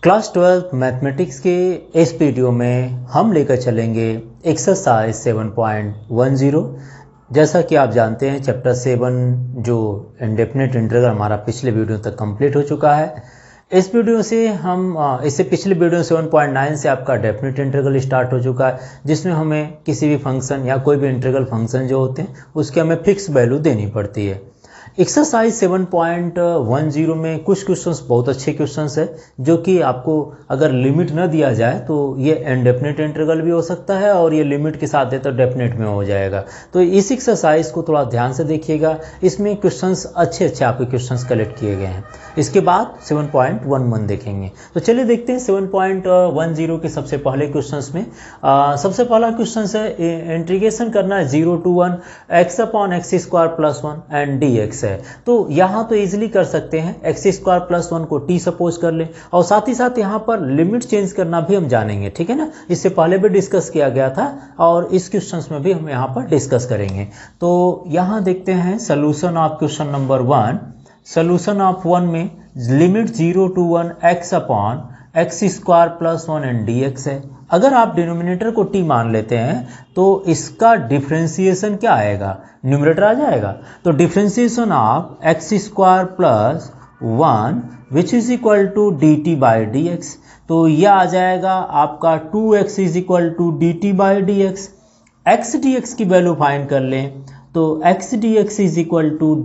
Class 12 mathematics के इस video में हम लेकर चलेंगे एक्सरसाइज 7.10। जैसा कि आप जानते हैं चैप्टर 7 जो इंडेफिनिट इंटीग्रल हमारा पिछले वीडियो तक कंप्लीट हो चुका है। इस वीडियो से हम इससे पिछले वीडियो 7.9 से आपका डेफिनिट इंटीग्रल स्टार्ट हो चुका है, जिसमें हमें किसी भी फंक्शन या कोई भी इंटीग्रल फंक्शन जो होते हैं उसके हमें फिक्स वैल्यू देनी पड़ती है। एक्सरसाइज 7.10 में कुछ क्वेश्चंस बहुत अच्छे क्वेश्चंस है जो कि आपको अगर लिमिट न दिया जाए तो ये इनडेफिनिट इंटीग्रल भी हो सकता है और ये लिमिट के साथ है तो डेफिनेट में हो जाएगा। तो इस एक्सरसाइज को थोड़ा ध्यान से देखिएगा, इसमें क्वेश्चंस अच्छे आपके क्वेश्चंस कलेक्ट किए गए हैं। इसके बाद 7.11 देखेंगे। तो चलिए देखते हैं 7.10 के सबसे पहले क्वेश्चंस में। सबसे पहला क्वेश्चन है इंटीग्रेशन करना है 0 to 1 x/x² + 1 एंड dx है। तो यहाँ तो इजीली कर सकते हैं, x² + 1 को t सपोज कर लें और साथ ही साथ यहाँ पर लिमिट चेंज करना भी हम जानेंगे, ठीक है ना। इससे पहले भी डिस्कस किया गया था और इस क्वेश्चन में भी हम यहाँ पर डिस्कस करेंगे। तो यहाँ देखते हैं solution of question number 1। Solution of 1 में limit 0 to 1 x/x² + 1 and dx है। अगर आप डिनोमिनेटर को t मान लेते हैं तो इसका डिफ्रेंसिएशन क्या आएगा, न्यूमरेटर आ जाएगा। तो differentiation of x² + 1 which is equal to dt/dx, तो यह आ जाएगा आपका 2x = dt/dx। x dx की वैल्यू फाइंड कर लें तो x dx =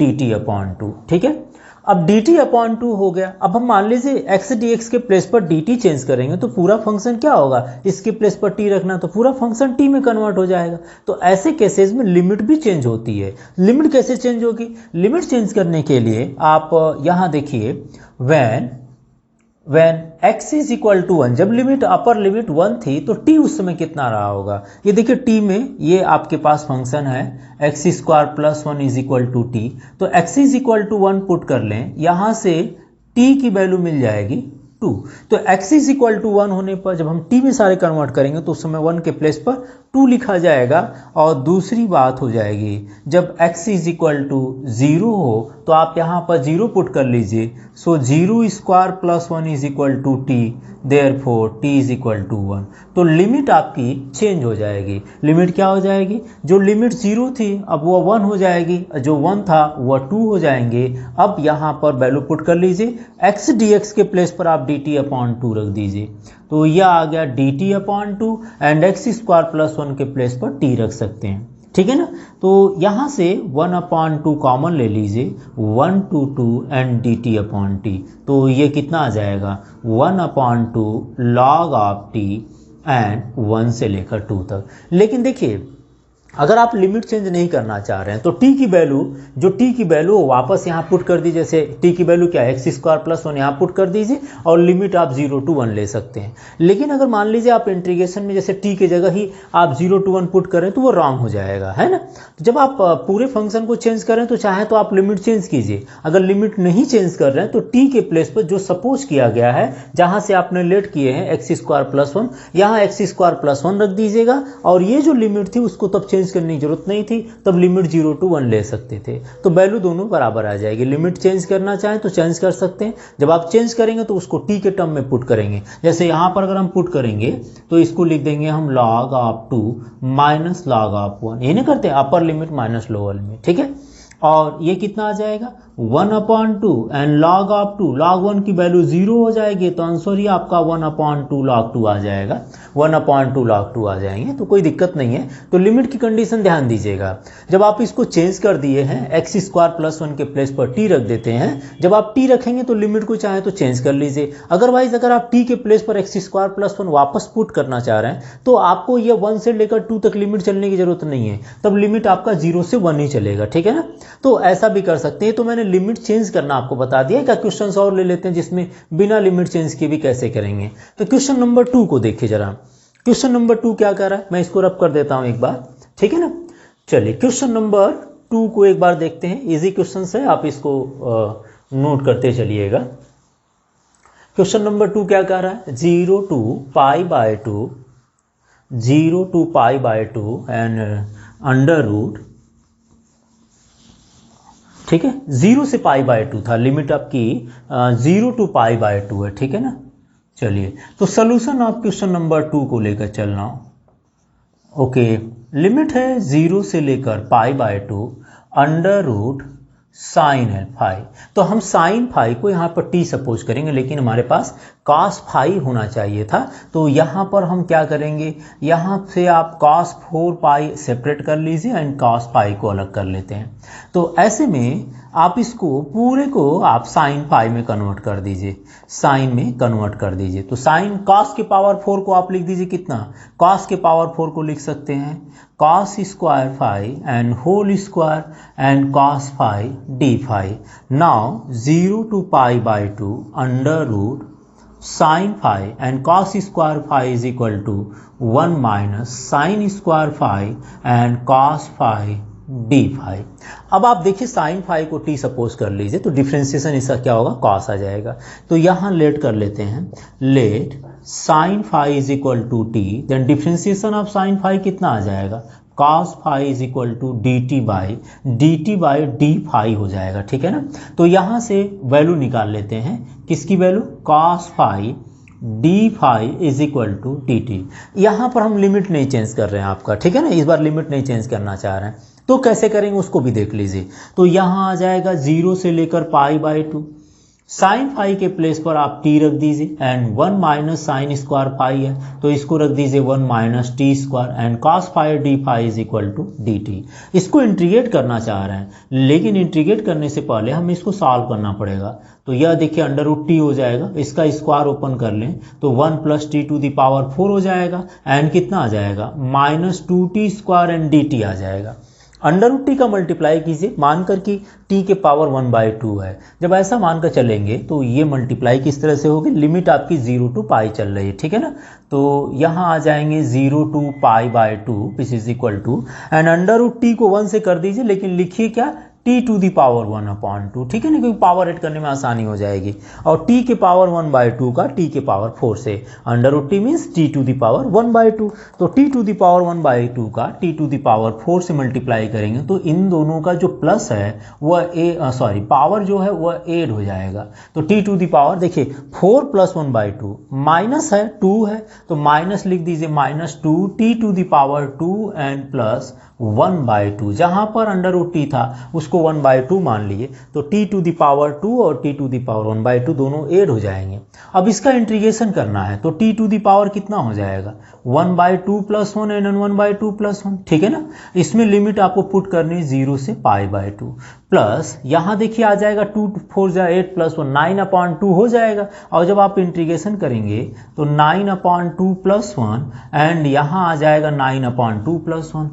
dt/2, ठीक है। अब dt/2 हो गया। अब हम मान लीजिए x dx के प्लेस पर dt चेंज करेंगे तो पूरा फंक्शन क्या होगा, इसके प्लेस पर t रखना तो पूरा फंक्शन t में कन्वर्ट हो जाएगा। तो ऐसे केसेस में लिमिट भी चेंज होती है। लिमिट कैसे चेंज होगी, लिमिट चेंज करने के लिए आप यहाँ देखिए when x = 1, जब लिमिट अपर लिमिट 1 थी तो t उस समय कितना रहा होगा। ये देखिए t में ये आपके पास फंक्शन है x² + 1 = t, तो x = 1 पुट कर लें, यहाँ से t की वैल्यू मिल जाएगी 2। तो x = 1 होने पर जब हम t में सारे कन्वर्ट करेंगे तो उस समय 1 के प्लेस पर 2 लिखा जाएगा। और दूसरी बात हो जाएगी जब x = 0 हो तो आप यहाँ पर 0 पुट कर लीजिए। सो 0² + 1 = t, देयरफॉर t = 1। तो लिमिट आपकी चेंज हो जाएगी। लिमिट क्या हो जाएगी, जो लिमिट 0 थी अब वो 1 हो जाएगी, जो 1 था वह 2 हो जाएंगे। अब यहाँ पर वैल्यू पुट कर लीजिए, x dx के प्लेस पर आप dt/2 रख दीजिए, तो यह आ गया dt/2 एंड x² + 1 के प्लेस पर t रख सकते हैं, ठीक है ना। तो यहाँ से 1/2 कॉमन ले लीजिए, 1 to 2 एंड dt/t, तो ये कितना आ जाएगा 1/2 log ऑफ t एंड 1 से लेकर 2 तक। लेकिन देखिए अगर आप लिमिट चेंज नहीं करना चाह रहे हैं तो t की वैल्यू वापस यहाँ पुट कर दीजिए। जैसे t की वैल्यू क्या है, x² + 1 यहाँ पुट कर दीजिए और लिमिट आप 0 to 1 ले सकते हैं। लेकिन अगर मान लीजिए आप इंटीग्रेशन में जैसे t की जगह ही आप 0 to 1 पुट करें तो वो रॉन्ग हो जाएगा, है ना। तो जब आप पूरे फंक्शन को चेंज करें तो चाहे तो आप लिमिट चेंज कीजिए। अगर लिमिट नहीं चेंज कर रहे हैं तो t के प्लेस पर जो सपोज किया गया है, जहाँ से आपने लेट किए हैं x² + 1, यहाँ x² + 1 रख दीजिएगा और ये जो लिमिट थी उसको तब चेंज करने की जरूरत नहीं थी, तब लिमिट 0 to 1 ले सकते थे। तो वैल्यू दोनों बराबर आ जाएगी। लिमिट चेंज करना चाहें तो चेंज कर सकते हैं, जब आप चेंज करेंगे तो उसको t के टर्म में पुट करेंगे। जैसे यहाँ पर अगर हम पुट करेंगे तो इसको लिख देंगे हम log of 2 minus log of 1, ये नहीं करते, अपर लिमिट माइनस लोअर लिमिट, ठीक है। और ये कितना आ जाएगा 1/2 एंड log ऑफ 2, log 1 की वैल्यू 0 हो जाएगी तो आंसर ही आपका 1/2 log 2 आ जाएगा, 1/2 log 2 आ जाएंगे, तो कोई दिक्कत नहीं है। तो लिमिट की कंडीशन ध्यान दीजिएगा। जब आप इसको चेंज कर दिए हैं x² + 1 के प्लेस पर t रख देते हैं, जब आप t रखेंगे तो लिमिट को चाहे तो चेंज कर लीजिए। अदरवाइज अगर आप t के प्लेस पर x² + 1 वापस पुट करना चाह रहे हैं तो आपको ये 1 से लेकर 2 तक लिमिट चलने की जरूरत नहीं है, तब लिमिट आपका 0 से 1 ही चलेगा, ठीक है ना। तो ऐसा भी कर सकते हैं। तो मैंने लिमिट चेंज करना आपको बता दिया। क्या क्वेश्चंस और ले लेते हैं जिसमें बिना लिमिट चेंज किए भी कैसे करेंगे। तो क्वेश्चन नंबर 2 को देखिए जरा। क्वेश्चन नंबर 2 क्या कर रहा है, मैं इसको रब कर देता हूं एक बार, ठीक है ना। चलिए क्वेश्चन नंबर 2 को एक बार देखते हैं। इजी क्वेश्चन है, आप इसको नोट करते चलिएगा। क्वेश्चन नंबर 2 क्या कह रहा है, 0 to π/2 एंड अंडर रूट, ठीक है। 0 से π/2 था, लिमिट आपकी 0 to π/2 है, ठीक है ना। चलिए, तो सोल्यूशन आप क्वेश्चन नंबर 2 को लेकर चल रहा हूँ। ओके, लिमिट है 0 से लेकर π/2 under root sine L phi. तो हम साइन फाई को यहाँ पर टी सपोज करेंगे, लेकिन हमारे पास कॉस फाई होना चाहिए था। तो यहाँ पर हम क्या करेंगे, यहाँ से आप कॉस 4π सेपरेट कर लीजिए एंड कॉस फाई को अलग कर लेते हैं। तो ऐसे में आप इसको पूरे को आप साइन फाई में कन्वर्ट कर दीजिए, साइन में कन्वर्ट कर दीजिए। तो साइन कॉस के पावर 4 को आप लिख दीजिए कितना, कॉस के पावर 4 को लिख सकते हैं cos square phi and whole square and cos phi D phi. Now 0 to π/2 under root sine phi and cos square phi is equal to 1 minus sine square phi and cos phi D phi. अब आप देखिए sine phi को T suppose कर लीजिए, तो differentiation इसका क्या होगा, कॉस आ जाएगा। तो यहाँ लेट कर लेते हैं, let sine phi is equal to t, then differentiation of sine phi कितना आ जाएगा, cos phi is equal to d t by d phi हो जाएगा, ठीक है ना। तो यहाँ से वैल्यू निकाल लेते हैं, किसकी value, cos phi D phi is equal to d t. यहाँ पर हम लिमिट नहीं चेंज कर रहे हैं आपका, ठीक है ना, इस बार लिमिट नहीं चेंज करना चाह रहे हैं। तो कैसे करेंगे उसको भी देख लीजिए। तो यहाँ आ जाएगा 0 से लेकर π/2, साइन फाई के प्लेस पर आप टी रख दीजिए and 1 minus sine square phi है तो इसको रख दीजिए 1 minus t square and cos phi D phi is equal to d t. इसको इंटीग्रेट करना चाह रहे हैं, लेकिन इंटीग्रेट करने से पहले हमें इसको सॉल्व करना पड़ेगा। तो यह देखिए अंडर रूट टी हो जाएगा, इसका स्क्वायर ओपन कर लें तो 1 plus T to the power 4 हो जाएगा एंड कितना आ जाएगा, minus 2t square and D T आ जाएगा। अंडर रूट टी का मल्टीप्लाई कीजिए, मानकर कि टी के पावर 1/2 है। जब ऐसा मानकर चलेंगे तो ये मल्टीप्लाई किस तरह से होगी, लिमिट आपकी 0 to π चल रही है, ठीक है ना। तो यहाँ आ जाएंगे 0 to π/2 which is equal to, and under root T को 1 से कर दीजिए, लेकिन लिखिए क्या, t टू दी पावर 1/2, ठीक है ना, क्योंकि पावर ऐड करने में आसानी हो जाएगी। और t के पावर 1/2 का t के पावर 4 से, under root t means t to the power 1/2, तो t टू दी पावर 1/2 का t टू दी पावर 4 से मल्टीप्लाई करेंगे तो इन दोनों का जो प्लस है वह पावर जो है वह ऐड हो जाएगा। तो t टू दी पावर देखिए 4 + 1/2 माइनस है 2 है, तो माइनस लिख दीजिए -2 t to the power 2 and plus 1/2, जहाँ पर अंडर रूट टी था उसको 1/2 मान लिए, तो t टू दी पावर 2 और t टू दी पावर 1/2 दोनों ऐड हो जाएंगे। अब इसका इंटीग्रेशन करना है तो t टू दी पावर कितना हो जाएगा, 1/2 + 1 एंड 1/2 + 1, ठीक है ना। इसमें लिमिट आपको पुट करनी 0 से π/2 प्लस यहाँ देखिए आ जाएगा 2 4 8 + 1 9/2 हो जाएगा। और जब आप इंटीग्रेशन करेंगे तो 9/2 + 1 एंड यहाँ आ जाएगा 9/2 + 1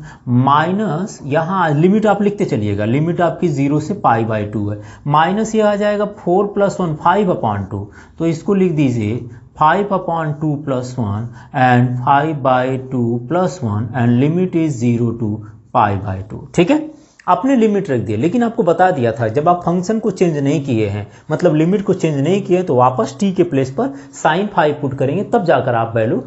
माइनस, यहाँ लिमिट आप लिखते चलिएगा, लिमिट आपकी 0 से π/2 है, माइनस ये आ जाएगा 4 + 1 5/2, तो इसको लिख दीजिए 5/2 + 1 and 5/2 + 1 and limit is 0 to π/2, ठीक है। आपने लिमिट रख दिया, लेकिन आपको बता दिया था जब आप फंक्शन को चेंज नहीं किए हैं, मतलब लिमिट को चेंज नहीं किए, तो वापस t के प्लेस पर साइन फाई पुट करेंगे, तब जाकर आप वैल्यू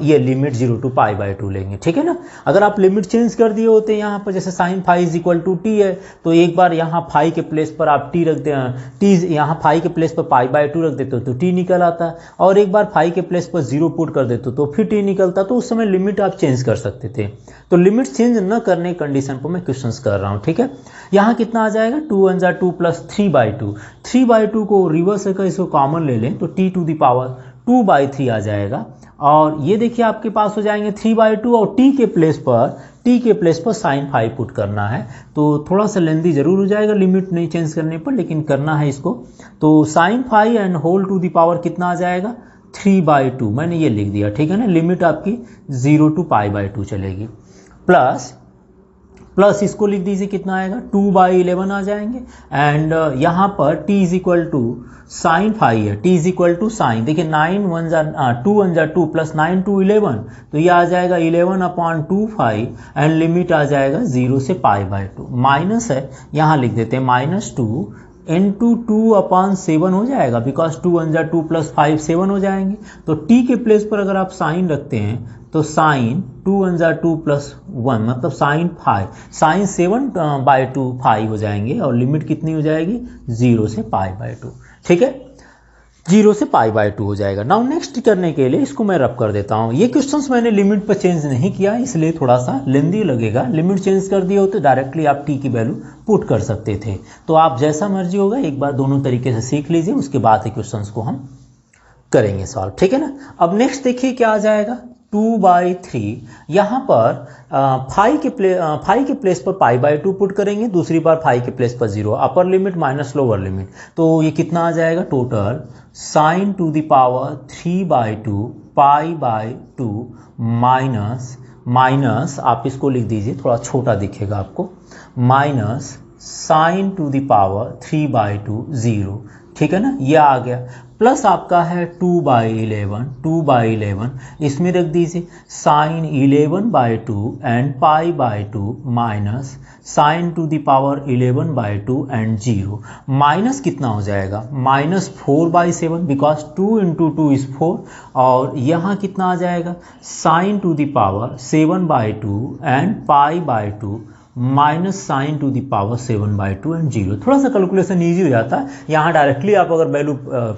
ये लिमिट 0 to π/2 लेंगे, ठीक है ना। अगर आप लिमिट चेंज कर दिए होते यहाँ पर, जैसे sine phi is equal to t है, तो एक बार यहाँ फाई के प्लेस पर आप टी रख दे, टी यहाँ फाई के प्लेस पर π/2 रख देते तो टी निकल आता, और एक बार फाई के प्लेस पर 0 पुट कर देते तो फिर टी निकलता, तो उस समय लिमिट आप चेंज कर सकते थे। तो लिमिट चेंज न करने की कंडीशन पर मैं क्वेश्चन कर रहा हूँ, ठीक है। यहाँ कितना आ जाएगा, 2 × 2 + 3/2, 3/2 को रिवर्स करके इसको कॉमन ले लें तो t टू दी पावर 2/3 आ जाएगा। और ये देखिए आपके पास हो जाएंगे 3/2 और t के प्लेस पर साइन फाई पुट करना है, तो थोड़ा सा लेंदी जरूर हो जाएगा लिमिट नहीं चेंज करने पर, लेकिन करना है इसको। तो sine phi and whole to the power कितना आ जाएगा, 3/2, मैंने ये लिख दिया, ठीक है ना। लिमिट आपकी 0 to π/2 चलेगी, प्लस इसको लिख दीजिए कितना आएगा, 2/11 आ जाएंगे। एंड यहाँ पर t is equal to sine phi है, t is equal to sine, देखिए 2 × 2 + 9 to 11, तो ये आ जाएगा 11/2 फाई एंड लिमिट आ जाएगा 0 से π/2, माइनस है यहाँ लिख देते हैं -2 × 2/7 हो जाएगा, बिकॉज 2 × 2 + 5 7 हो जाएंगे। तो t के प्लेस पर अगर आप साइन रखते हैं तो साइन 2 × 2 + 1 मतलब साइन 7/2 फाई हो जाएंगे, और लिमिट कितनी हो जाएगी, 0 से π/2, ठीक है। 0 से π/2 हो जाएगा। नाउ नेक्स्ट करने के लिए इसको मैं रब कर देता हूँ। ये क्वेश्चंस मैंने लिमिट पर चेंज नहीं किया इसलिए थोड़ा सा लेंदी लगेगा। लिमिट चेंज कर दिए होते डायरेक्टली आप t की वैल्यू पुट कर सकते थे। तो आप जैसा मर्जी होगा, एक बार दोनों तरीके से सीख लीजिए, उसके बाद ही क्वेश्चंस को हम करेंगे सॉल्व, ठीक है ना। अब नेक्स्ट देखिए क्या आ जाएगा, 2/3। यहाँ पर फाई के प्लेस पर π/2 पुट करेंगे, दूसरी बार फाई के प्लेस पर 0, upper limit minus lower limit, तो ये कितना आ जाएगा total sin to the power 3/2 π/2 minus आप इसको लिख दीजिए, थोड़ा छोटा दिखेगा आपको, minus sin to the power 3/2 0, ठीक है ना, ये आ गया। प्लस आपका है 2/11 इसमें रख दीजिए sin 11/2 and π/2 minus sin to the power 11/2 and 0, minus कितना हो जाएगा, माइनस 4/7 बिकॉज 2 × 2 इज 4, और यहाँ कितना आ जाएगा sin to the power 7/2 and π/2 minus sine to the power 7/2 and 0। थोड़ा सा कैलकुलेशन ईजी हो जाता है। यहाँ डायरेक्टली आप अगर वैल्यू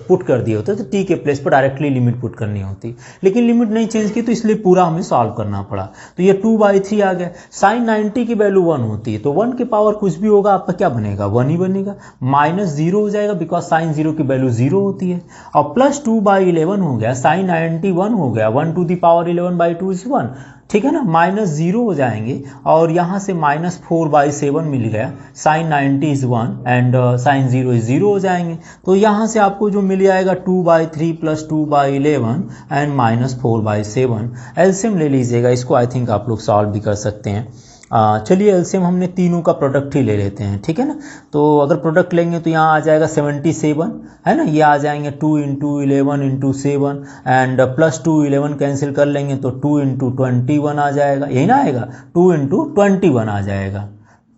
पुट कर दिए होते तो t के प्लेस पर डायरेक्टली लिमिट पुट करनी होती, लेकिन लिमिट नहीं चेंज की तो इसलिए पूरा हमें सॉल्व करना पड़ा। तो ये 2/3 आ गया। साइन 90 की वैल्यू 1 होती है, तो 1 के पावर कुछ भी होगा आपका क्या बनेगा, 1 ही बनेगा, माइनस 0 हो जाएगा बिकॉज साइन 0 की वैल्यू 0 होती है, और प्लस 2/11 हो गया, साइन 90 1 हो गया, 1 टू द पावर 11/2 इज 1, ठीक है ना, माइनस 0 हो जाएंगे, और यहाँ से माइनस 4/7 मिल गया, sine 90 is 1 and sine 0 is 0 हो जाएंगे। तो यहाँ से आपको जो मिल जाएगा 2/3 प्लस 2/11 एंड माइनस 4/7। एलसीएम ले लीजिएगा, इसको आई थिंक आप लोग सॉल्व भी कर सकते हैं। चलिए एलसीएम हमने तीनों का प्रोडक्ट ही ले लेते हैं, ठीक है ना। तो अगर प्रोडक्ट लेंगे तो यहाँ आ जाएगा 77, है ना, ये आ जाएंगे 2 × 11 × 7 एंड प्लस 2 11 कैंसिल कर लेंगे तो 2 × 21 आ जाएगा, यही ना आएगा, 2 × 21 आ जाएगा,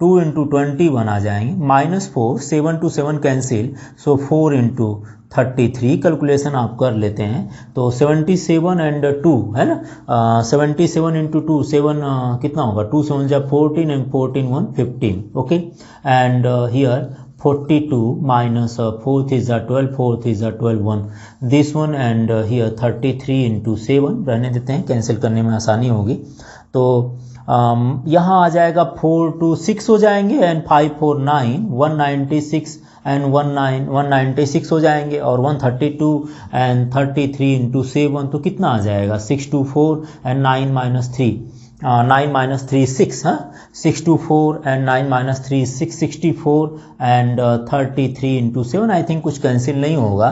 2 × 21 आ जाएंगे, minus 4, 7 to 7 cancel, so 4 × 33 calculation आप कर लेते हैं, तो 77 एंड 2 है ना, 77 × 2 7 कितना होगा, 2 7 जा 14 and 14 1 15, okay, and here 42 minus 4 3 जा 12, 4 3 जा 12 1, दिस वन, एंड हियर 33 × 7 रहने देते हैं, कैंसिल करने में आसानी होगी। तो यहाँ आ जाएगा 4 2 6 हो जाएंगे एंड 5 4 9 196 एंड 196 हो जाएंगे, और 132 एंड 33 × 7 तो कितना आ जाएगा 624 एंड 9 - 3 9 - 3 6, हाँ 624 एंड 9 - 3 664 एंड 33 × 7। आई थिंक कुछ कैंसिल नहीं होगा,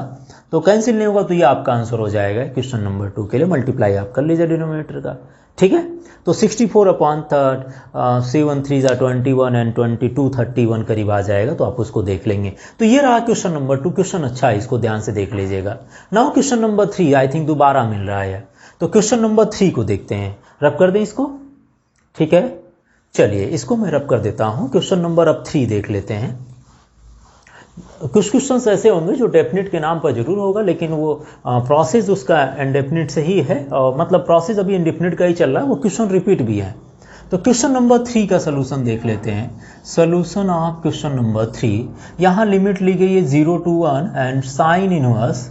तो कैंसिल नहीं होगा तो ये आपका आंसर हो जाएगा क्वेश्चन नंबर 2 के लिए। मल्टीप्लाई आप कर लीजिए डिनोमिनेटर का, ठीक है। तो 64/3 7 3 जा 21 एंड 22 31 करीब आ जाएगा, तो आप उसको देख लेंगे। तो ये रहा क्वेश्चन नंबर 2, क्वेश्चन अच्छा है, इसको ध्यान से देख लीजिएगा। Now question number 3 I think दोबारा मिल रहा है, तो क्वेश्चन नंबर 3 को देखते हैं, रब कर दें इसको, ठीक है। चलिए इसको मैं रब कर देता हूँ। क्वेश्चन नंबर अब 3 देख लेते हैं। कुछ क्वेश्चंस ऐसे होंगे जो डेफिनेट के नाम पर जरूर होगा, लेकिन वो प्रोसेस उसका इंडेफिनिट से ही है, मतलब प्रोसेस अभी इंडेफिनिट का ही चल रहा है, वो क्वेश्चन रिपीट भी है। तो क्वेश्चन नंबर 3 का सोल्यूशन देख लेते हैं। सोल्यूशन ऑफ क्वेश्चन नंबर 3, यहाँ लिमिट ली गई है 0 to 1 and sine inverse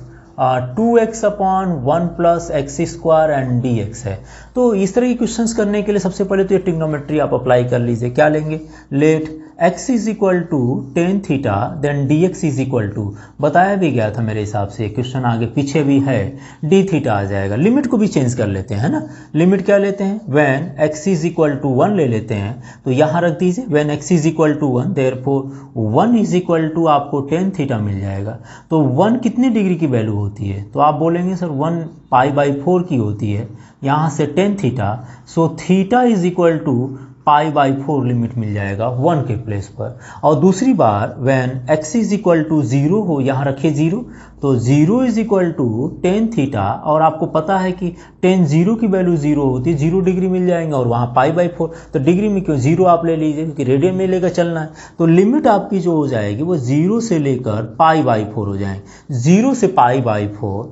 2x/1 + x² and dx है। तो इस तरह के क्वेश्चंस करने के लिए सबसे पहले तो ये ट्रिग्नोमेट्री आप अप्लाई कर लीजिए। क्या लेंगे, let x = tan theta then dx = बताया भी गया था मेरे हिसाब से, क्वेश्चन आगे पीछे भी है, d थीटा आ जाएगा। लिमिट को भी चेंज कर लेते हैं, है ना। लिमिट क्या लेते हैं, when x = 1 ले लेते हैं, तो यहाँ रख दीजिए when x = 1 therefore 1 = आपको tan थीटा मिल जाएगा। तो 1 कितने डिग्री की वैल्यू होती है, तो आप बोलेंगे सर 1 π/4 की होती है, यहाँ से tan theta, so theta = π/4 limit मिल जाएगा 1 के प्लेस पर। और दूसरी बार when x = 0 हो, यहाँ रखिए 0, तो 0 = tan थीटा, और आपको पता है कि tan 0 की वैल्यू 0 होती है, 0 डिग्री मिल जाएंगे, और वहाँ π/4, तो डिग्री में क्यों 0 आप ले लीजिए, क्योंकि रेडियन में लेकर चलना है। तो लिमिट आपकी जो हो जाएगी वो 0 से लेकर π/4 हो जाएंगे। 0 से π/4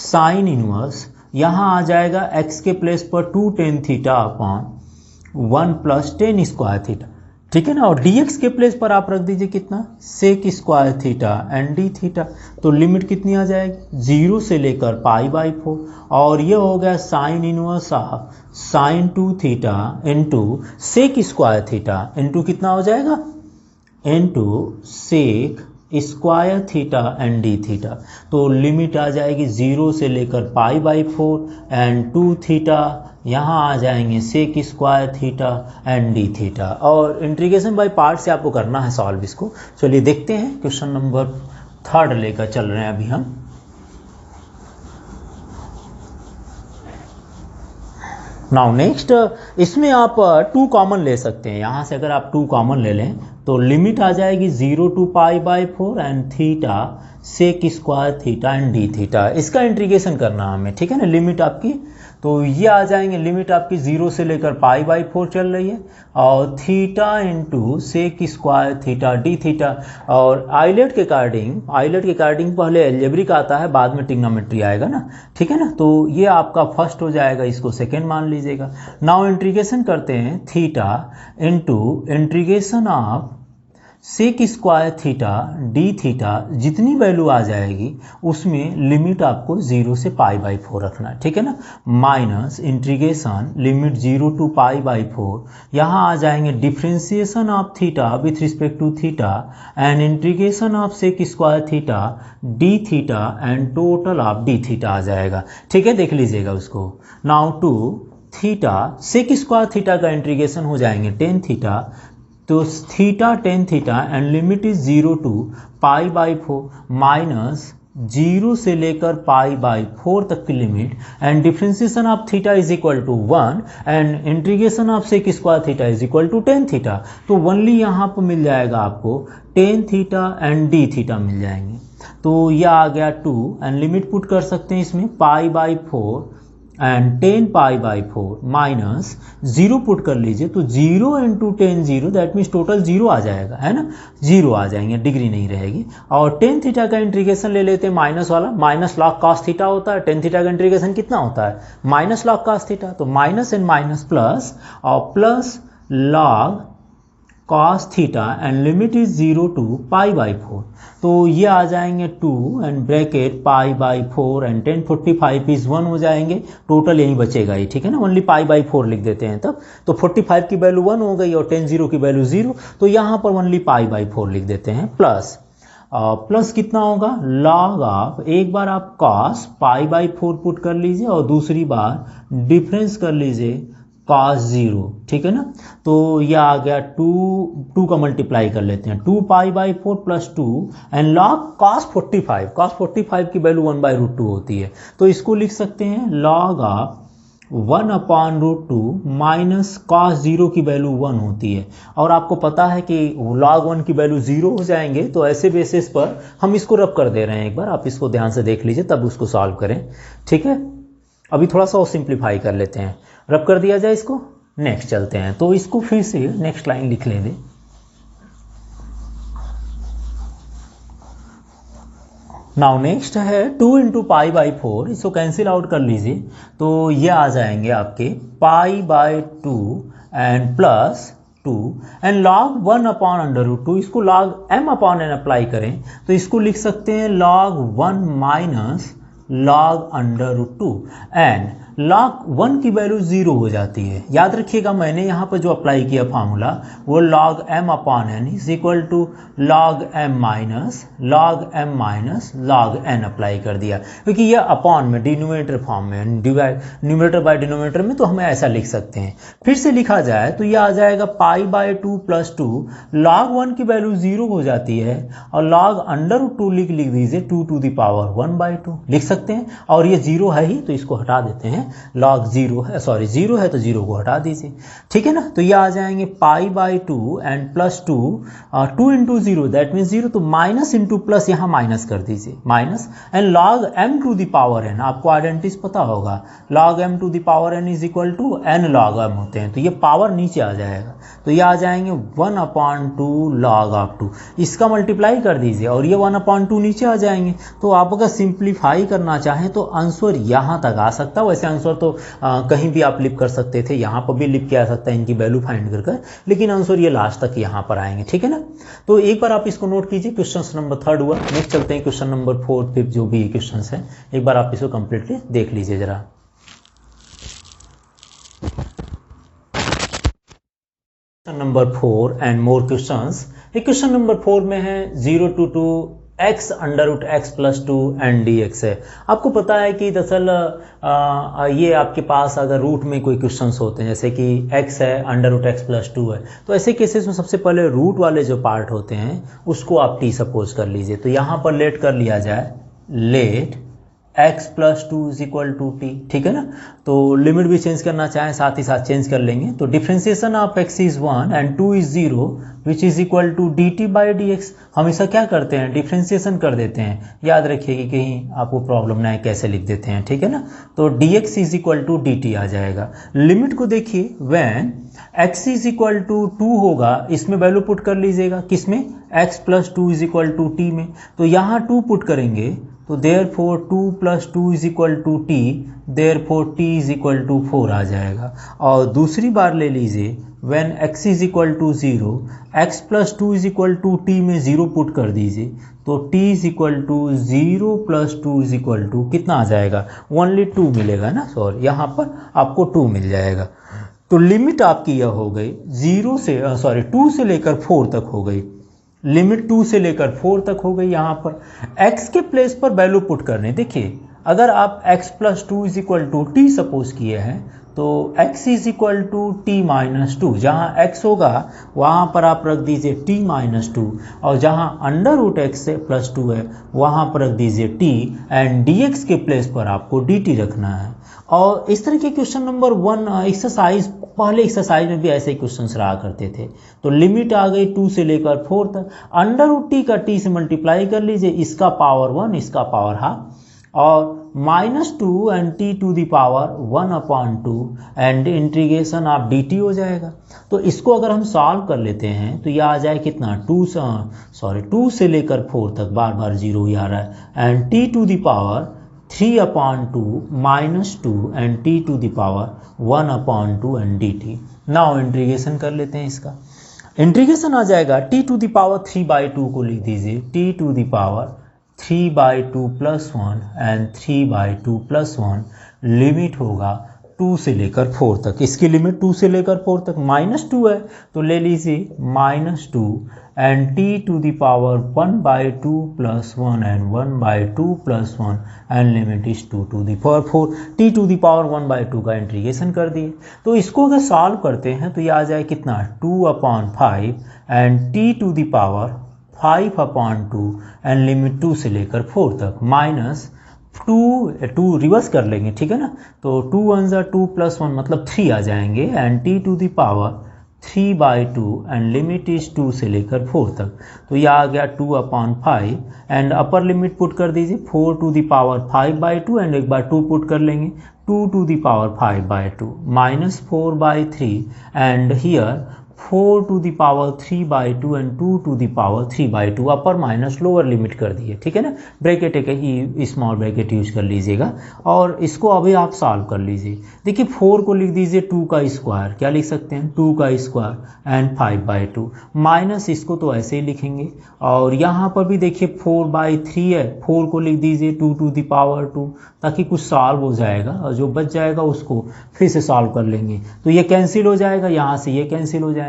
साइन इनवर्स, यहाँ आ जाएगा x के प्लेस पर 2 tan theta upon 1 + tan² theta, ठीक है ना। और dx के प्लेस पर आप रख दीजिए कितना, sec square theta and D theta. तो लिमिट कितनी आ जाएगी, 0 से लेकर π/4, और ये हो गया sine inverse of sine 2 theta into sec square theta into कितना हो जाएगा, into sec square theta and D theta. तो लिमिट आ जाएगी 0 से लेकर π/4 एंड 2 थीटा, यहाँ आ जाएंगे sec square theta and D theta. और इंटीग्रेशन बाय पार्ट से आपको करना है सॉल्व इसको। चलिए देखते हैं, क्वेश्चन नंबर 3 लेकर चल रहे हैं अभी हम। नाउ नेक्स्ट, इसमें आप 2 कॉमन ले सकते हैं। यहाँ से अगर आप 2 कॉमन ले लें तो लिमिट आ जाएगी 0 to π/4 and theta sec square theta and D theta. इसका इंटीग्रेशन करना हमें, ठीक है ना। लिमिट आपकी, तो ये आ जाएंगे, लिमिट आपकी 0 से लेकर π/4 चल रही है, और theta into sec square theta d theta. और आइलेट के अकॉर्डिंग पहले एल्जेब्रिक आता है, बाद में ट्रिग्नोमेट्री आएगा ना, ठीक है ना। तो ये आपका फर्स्ट हो जाएगा, इसको सेकेंड मान लीजिएगा। नाउ इंटीग्रेशन करते हैं theta into integration of sec square theta d theta, जितनी वैल्यू आ जाएगी उसमें लिमिट आपको 0 से π/4 रखना है, ठीक है ना। माइनस इंटीग्रेशन लिमिट 0 to π/4, यहाँ आ जाएंगे differentiation of theta with respect to theta and integration of sec square theta d theta and total of d theta आ जाएगा, ठीक है। देख लीजिएगा उसको। Now two theta sec square theta का इंटीग्रेशन हो जाएंगे टेन थीटा, तो theta tan theta and limit is 0 to π/4 minus 0 से लेकर π/4 तक की limit and differentiation of theta is equal to 1 and integration of sec square theta is equal to tan theta. तो only यहाँ पर मिल जाएगा आपको tan theta and D theta मिल जाएंगे। तो यह आ गया 2 एंड लिमिट पुट कर सकते हैं इसमें π/4 एंड 10 π/4 माइनस 0 पुट कर लीजिए, तो 0 इंटू 10 0, दैट मीन्स टोटल 0 आ जाएगा, है ना। 0 आ जाएंगे, डिग्री नहीं रहेगी। और टेन थीटा का इंटीग्रेशन ले लेते हैं माइनस वाला, माइनस लॉग कॉस थीटा होता है। टेन थीटा का इंटीग्रेशन कितना होता है, माइनस लॉग कॉस थीटा। तो माइनस एंड माइनस प्लस, और plus log cos theta and limit is 0 to π/4। तो ये आ जाएंगे 2 एंड ब्रैकेट π/4 एंड 1045 इज 1 हो जाएंगे। टोटल यही बचेगा ही, ठीक है ना। ओनली π/4 लिख देते हैं तब, तो 45 की वैल्यू 1 हो गई और 10 0 की वैल्यू 0, तो यहाँ पर ओनली π/4 लिख देते हैं। प्लस प्लस कितना होगा, लॉग ऑफ, एक बार आप कॉस π/4 पुट कर लीजिए और दूसरी बार डिफरेंस कर लीजिए cos 0, ठीक है ना। तो यह आ गया 2 का मल्टीप्लाई कर लेते हैं, 2 π/4 प्लस 2 एंड लॉग cos 45 की वैल्यू 1/√2 होती है। तो इसको लिख सकते हैं लॉग ऑफ 1/√2 माइनस cos 0 की वैल्यू 1 होती है। और आपको पता है कि log 1 की वैल्यू 0 हो जाएंगे, तो ऐसे बेसिस पर हम इसको रब कर दे रहे हैं। एक बार आप इसको ध्यान से देख लीजिए, तब उसको सॉल्व करें, ठीक है। अभी थोड़ा सा और सिंप्लीफाई कर लेते हैं, रब कर दिया जाए इसको। नेक्स्ट चलते हैं, तो इसको फिर से नेक्स्ट लाइन लिख लेंगे। नाउ नेक्स्ट है 2 इंटू π/4, इसको कैंसिल आउट कर लीजिए, तो ये आ जाएंगे आपके π/2 एंड प्लस 2 एंड log 1/√2। इसको log m/n अप्लाई करें तो इसको लिख सकते हैं log 1 minus log √2 and log 1 की वैल्यू 0 हो जाती है। याद रखिएगा, मैंने यहाँ पर जो अप्लाई किया फार्मूला वो log m/n is equal to log m minus log n apply कर दिया, क्योंकि ये अपॉन में डिनोमिनेटर फॉर्म में, न्यूमरेटर बाय डिनोमिनेटर में, तो हमें ऐसा लिख सकते हैं। फिर से लिखा जाए तो ये आ जाएगा π/2 प्लस 2, log 1 की वैल्यू 0 हो जाती है और log √2 लिख दीजिए 2 to the power 1/2 लिख सकते हैं। और ये 0 है ही, तो इसको हटा देते हैं, log 0 है, सॉरी 0 है तो 0 को हटा दीजिए, ठीक है ना। तो ये आ जाएंगे π/2 and plus 2 into 0 that means 0, तो माइनस इंटू प्लस यहाँ माइनस कर दीजिए, minus and log m to the power n, आपको आइडेंटिटीज पता होगा, log m to the power n is equal to n log m होते हैं, तो ये पावर नीचे आ जाएगा, तो ये आ जाएंगे 1/2 log ऑफ 2। इसका मल्टीप्लाई कर दीजिए और ये 1/2 नीचे आ जाएंगे। तो आप अगर सिंप्लीफाई करना चाहें तो आंसर यहाँ तक आ सकता है, वैसे आंसर तो कहीं भी आप लिप कर सकते थे, यहाँ पर भी लिप किया जा सकता है इनकी वैल्यू फाइंड कर कर, लेकिन आंसर ये लास्ट तक यहाँ पर आएंगे, ठीक है ना। तो एक बार आप इसको नोट कीजिए, क्वेश्चन नंबर 3 हुआ। नेक्स्ट चलते हैं क्वेश्चन नंबर 4, 5 जो भी क्वेश्चन है, एक बार आप इसको कंप्लीटली देख लीजिए जरा। Number 4 and more questions. Question number 4 में है 0 to x under root x plus 2 and dx है। आपको पता है कि दरअसल ये आपके पास अगर रूट में कोई क्वेश्चंस होते हैं, जैसे कि x है अंडर रूट एक्स प्लस 2 है, तो ऐसे केसेस में सबसे पहले रूट वाले जो पार्ट होते हैं उसको आप t सपोज कर लीजिए। तो यहाँ पर लेट कर लिया जाए, let x plus 2 is equal to t, ठीक है ना। तो लिमिट भी चेंज करना चाहें साथ ही साथ चेंज कर लेंगे। तो differentiation of x is 1 and 2 is 0 which is equal to dt by dx। हमेशा क्या करते हैं, डिफ्रेंसिएशन कर देते हैं। याद रखिए कि कहीं आपको प्रॉब्लम ना है कैसे लिख देते हैं, ठीक है ना। तो dx is equal to dt आ जाएगा। लिमिट को देखिए, when x is equal to 2 होगा, इसमें वैल्यू पुट कर लीजिएगा, किसमें, x plus 2 is equal to t में। तो यहाँ 2 पुट करेंगे, तो therefore 2 plus 2 is equal to t, therefore t is equal to 4 आ जाएगा। और दूसरी बार ले लीजिए, when x is equal to 0, x plus 2 is equal to t में 0 पुट कर दीजिए, तो t is equal to 0 plus 2 is equal to कितना आ जाएगा, ओनली 2 मिलेगा ना, सॉरी यहाँ पर आपको 2 मिल जाएगा। तो लिमिट आपकी यह हो गई 2 से लेकर 4 तक हो गई। लिमिट 2 से लेकर 4 तक हो गई। यहाँ पर x के प्लेस पर वैल्यू पुट करने, देखिए अगर आप x plus 2 is equal to t suppose किए हैं, तो x is equal to t minus 2, जहाँ x होगा वहाँ पर आप रख दीजिए t माइनस 2, और जहाँ अंडर रूट एक्स से प्लस 2 है वहाँ पर रख दीजिए t, एंड dx के प्लेस पर आपको dt रखना है। और इस तरह के क्वेश्चन नंबर 1 एक्सरसाइज, पहले एक्सरसाइज में भी ऐसे ही क्वेश्चन रहा करते थे। तो लिमिट आ गई 2 से लेकर 4 तक, अंडर रूट टी का t से मल्टीप्लाई कर लीजिए, इसका पावर 1 इसका पावर हाफ, और -2 and t to the power 1/2 and integration of dt हो जाएगा। तो इसको अगर हम सॉल्व कर लेते हैं तो यह आ जाए कितना, 2 से लेकर 4 तक, बार बार 0 ही आ रहा है, and t to the power 3/2 -2 and t to the power 1/2 and dt। Now integration कर लेते हैं इसका। इंटीग्रेशन आ जाएगा t टू द पावर 3/2 को लिख दीजिए, t to the power 3/2 plus 1 and 3/2 plus 1, limit होगा 2 से लेकर 4 तक। इसकी लिमिट 2 से लेकर 4 तक, -2 है तो ले लीजिए -2 and t to the power 1/2 plus 1 and 1/2 plus 1 and limit is 2 to the power 4। t to the power 1/2 का इंटीग्रेशन कर दिए। तो इसको अगर सॉल्व करते हैं तो ये आ जाए कितना, 2/5 and t to the power 5/2 and limit 2 से लेकर 4 तक, माइनस 2 रिवर्स कर लेंगे, ठीक है ना। तो 2 1 2 प्लस 1 मतलब 3 आ जाएंगे, and t to the power 3/2 and limit is 2 से लेकर 4 तक। तो यह आ गया 2/5 एंड अपर लिमिट पुट कर दीजिए, 4 टू द पावर 5/2 एंड एक बार 2 पुट कर लेंगे, 2 to the power 5/2 minus 4/3 and here 4 to the power 3/2 and 2 to the power 3/2, upper minus lower limit कर दिए, ठीक है ना। ब्रैकेट एक स्मॉल ब्रैकेट यूज कर लीजिएगा, और इसको अभी आप सॉल्व कर लीजिए। देखिए 4 को लिख दीजिए 2 का स्क्वायर, क्या लिख सकते हैं, 2 का स्क्वायर एंड 5/2, माइनस इसको तो ऐसे ही लिखेंगे, और यहाँ पर भी देखिए 4/3 है, 4 को लिख दीजिए 2 टू द पावर 2, ताकि कुछ सॉल्व हो जाएगा, और जो बच जाएगा उसको फिर से सॉल्व कर लेंगे। तो ये कैंसिल हो जाएगा, यहाँ से ये कैंसिल हो जाएंगे,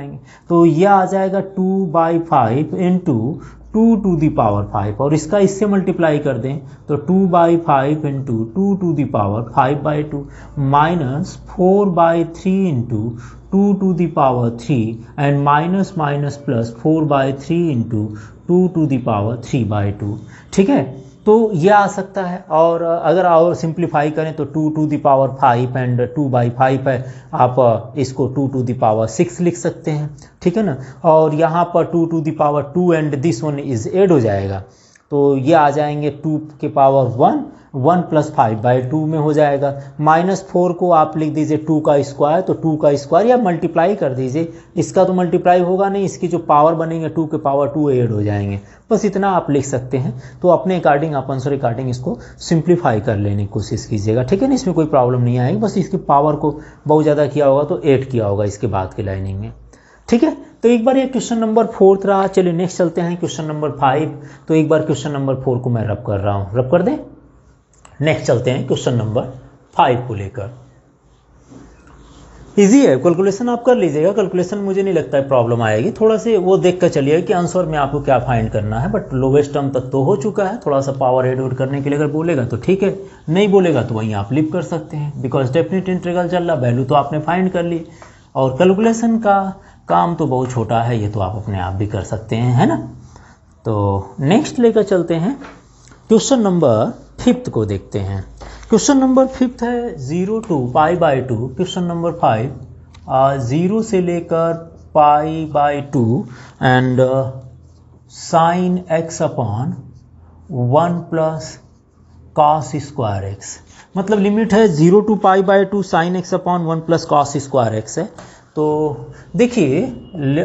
तो यह आ जाएगा 2/5 इंटू 2 टू द पावर 5, और इसका इससे मल्टीप्लाई कर दें तो 2/5 into 2 to the power 5/2 minus 4/3 into 2 to the power 3 and minus minus plus 4/3 into 2 to the power 3/2, ठीक है। तो यह आ सकता है, और अगर और सिंप्लीफाई करें तो 2 टू द पावर 5 एंड 2/5 है, आप इसको 2 टू द पावर 6 लिख सकते हैं, ठीक है ना। और यहाँ पर 2 to the power 2 and this one is add हो जाएगा, तो ये आ जाएंगे 2 के पावर 1, 1 प्लस 5/2 में हो जाएगा। -4 को आप लिख दीजिए 2 का स्क्वायर, तो 2 का स्क्वायर या मल्टीप्लाई कर दीजिए, इसका तो मल्टीप्लाई होगा नहीं, इसकी जो पावर बनेंगे 2 के पावर 2 ऐड हो जाएंगे, बस इतना आप लिख सकते हैं। तो अपने अकॉर्डिंग आप आंसर अकॉर्डिंग इसको सिंप्लीफाई कर लेने की कोशिश कीजिएगा, ठीक है ना, इसमें कोई प्रॉब्लम नहीं आएगी, बस इसकी पावर को बहुत ज़्यादा किया होगा तो ऐड किया होगा इसके बाद की लाइनिंग में, ठीक है। तो एक बार ये क्वेश्चन नंबर 4 रहा। चलिए नेक्स्ट चलते हैं क्वेश्चन नंबर 5। तो एक बार क्वेश्चन नंबर 4 को मैं रब कर रहा हूँ, रब कर दें। नेक्स्ट चलते हैं क्वेश्चन नंबर 5 को लेकर। इजी है, कैलकुलेशन आप कर लीजिएगा, कैलकुलेशन मुझे नहीं लगता है प्रॉब्लम आएगी, थोड़ा से वो देख कर चलिएगा कि आंसर में आपको क्या फाइंड करना है। बट लोवेस्ट टर्म तक तो हो चुका है, थोड़ा सा पावर एड करने के लिए अगर बोलेगा तो ठीक है, नहीं बोलेगा तो वहीं आप लिप कर सकते हैं, बिकॉज डेफिनेट इंटीग्रल चल रहा, वैल्यू तो आपने फाइंड कर ली, और कैलकुलेशन का काम तो बहुत छोटा है, ये तो आप अपने आप भी कर सकते हैं, है ना। तो नेक्स्ट लेकर चलते हैं क्वेश्चन नंबर 5 को देखते हैं। क्वेश्चन नंबर 5 है 0 to π/2। क्वेश्चन नंबर 5 0 से लेकर π/2 and sin x upon 1 plus cos square x, मतलब लिमिट है 0 to π/2 sin x upon 1 plus cos square x है। तो देखिए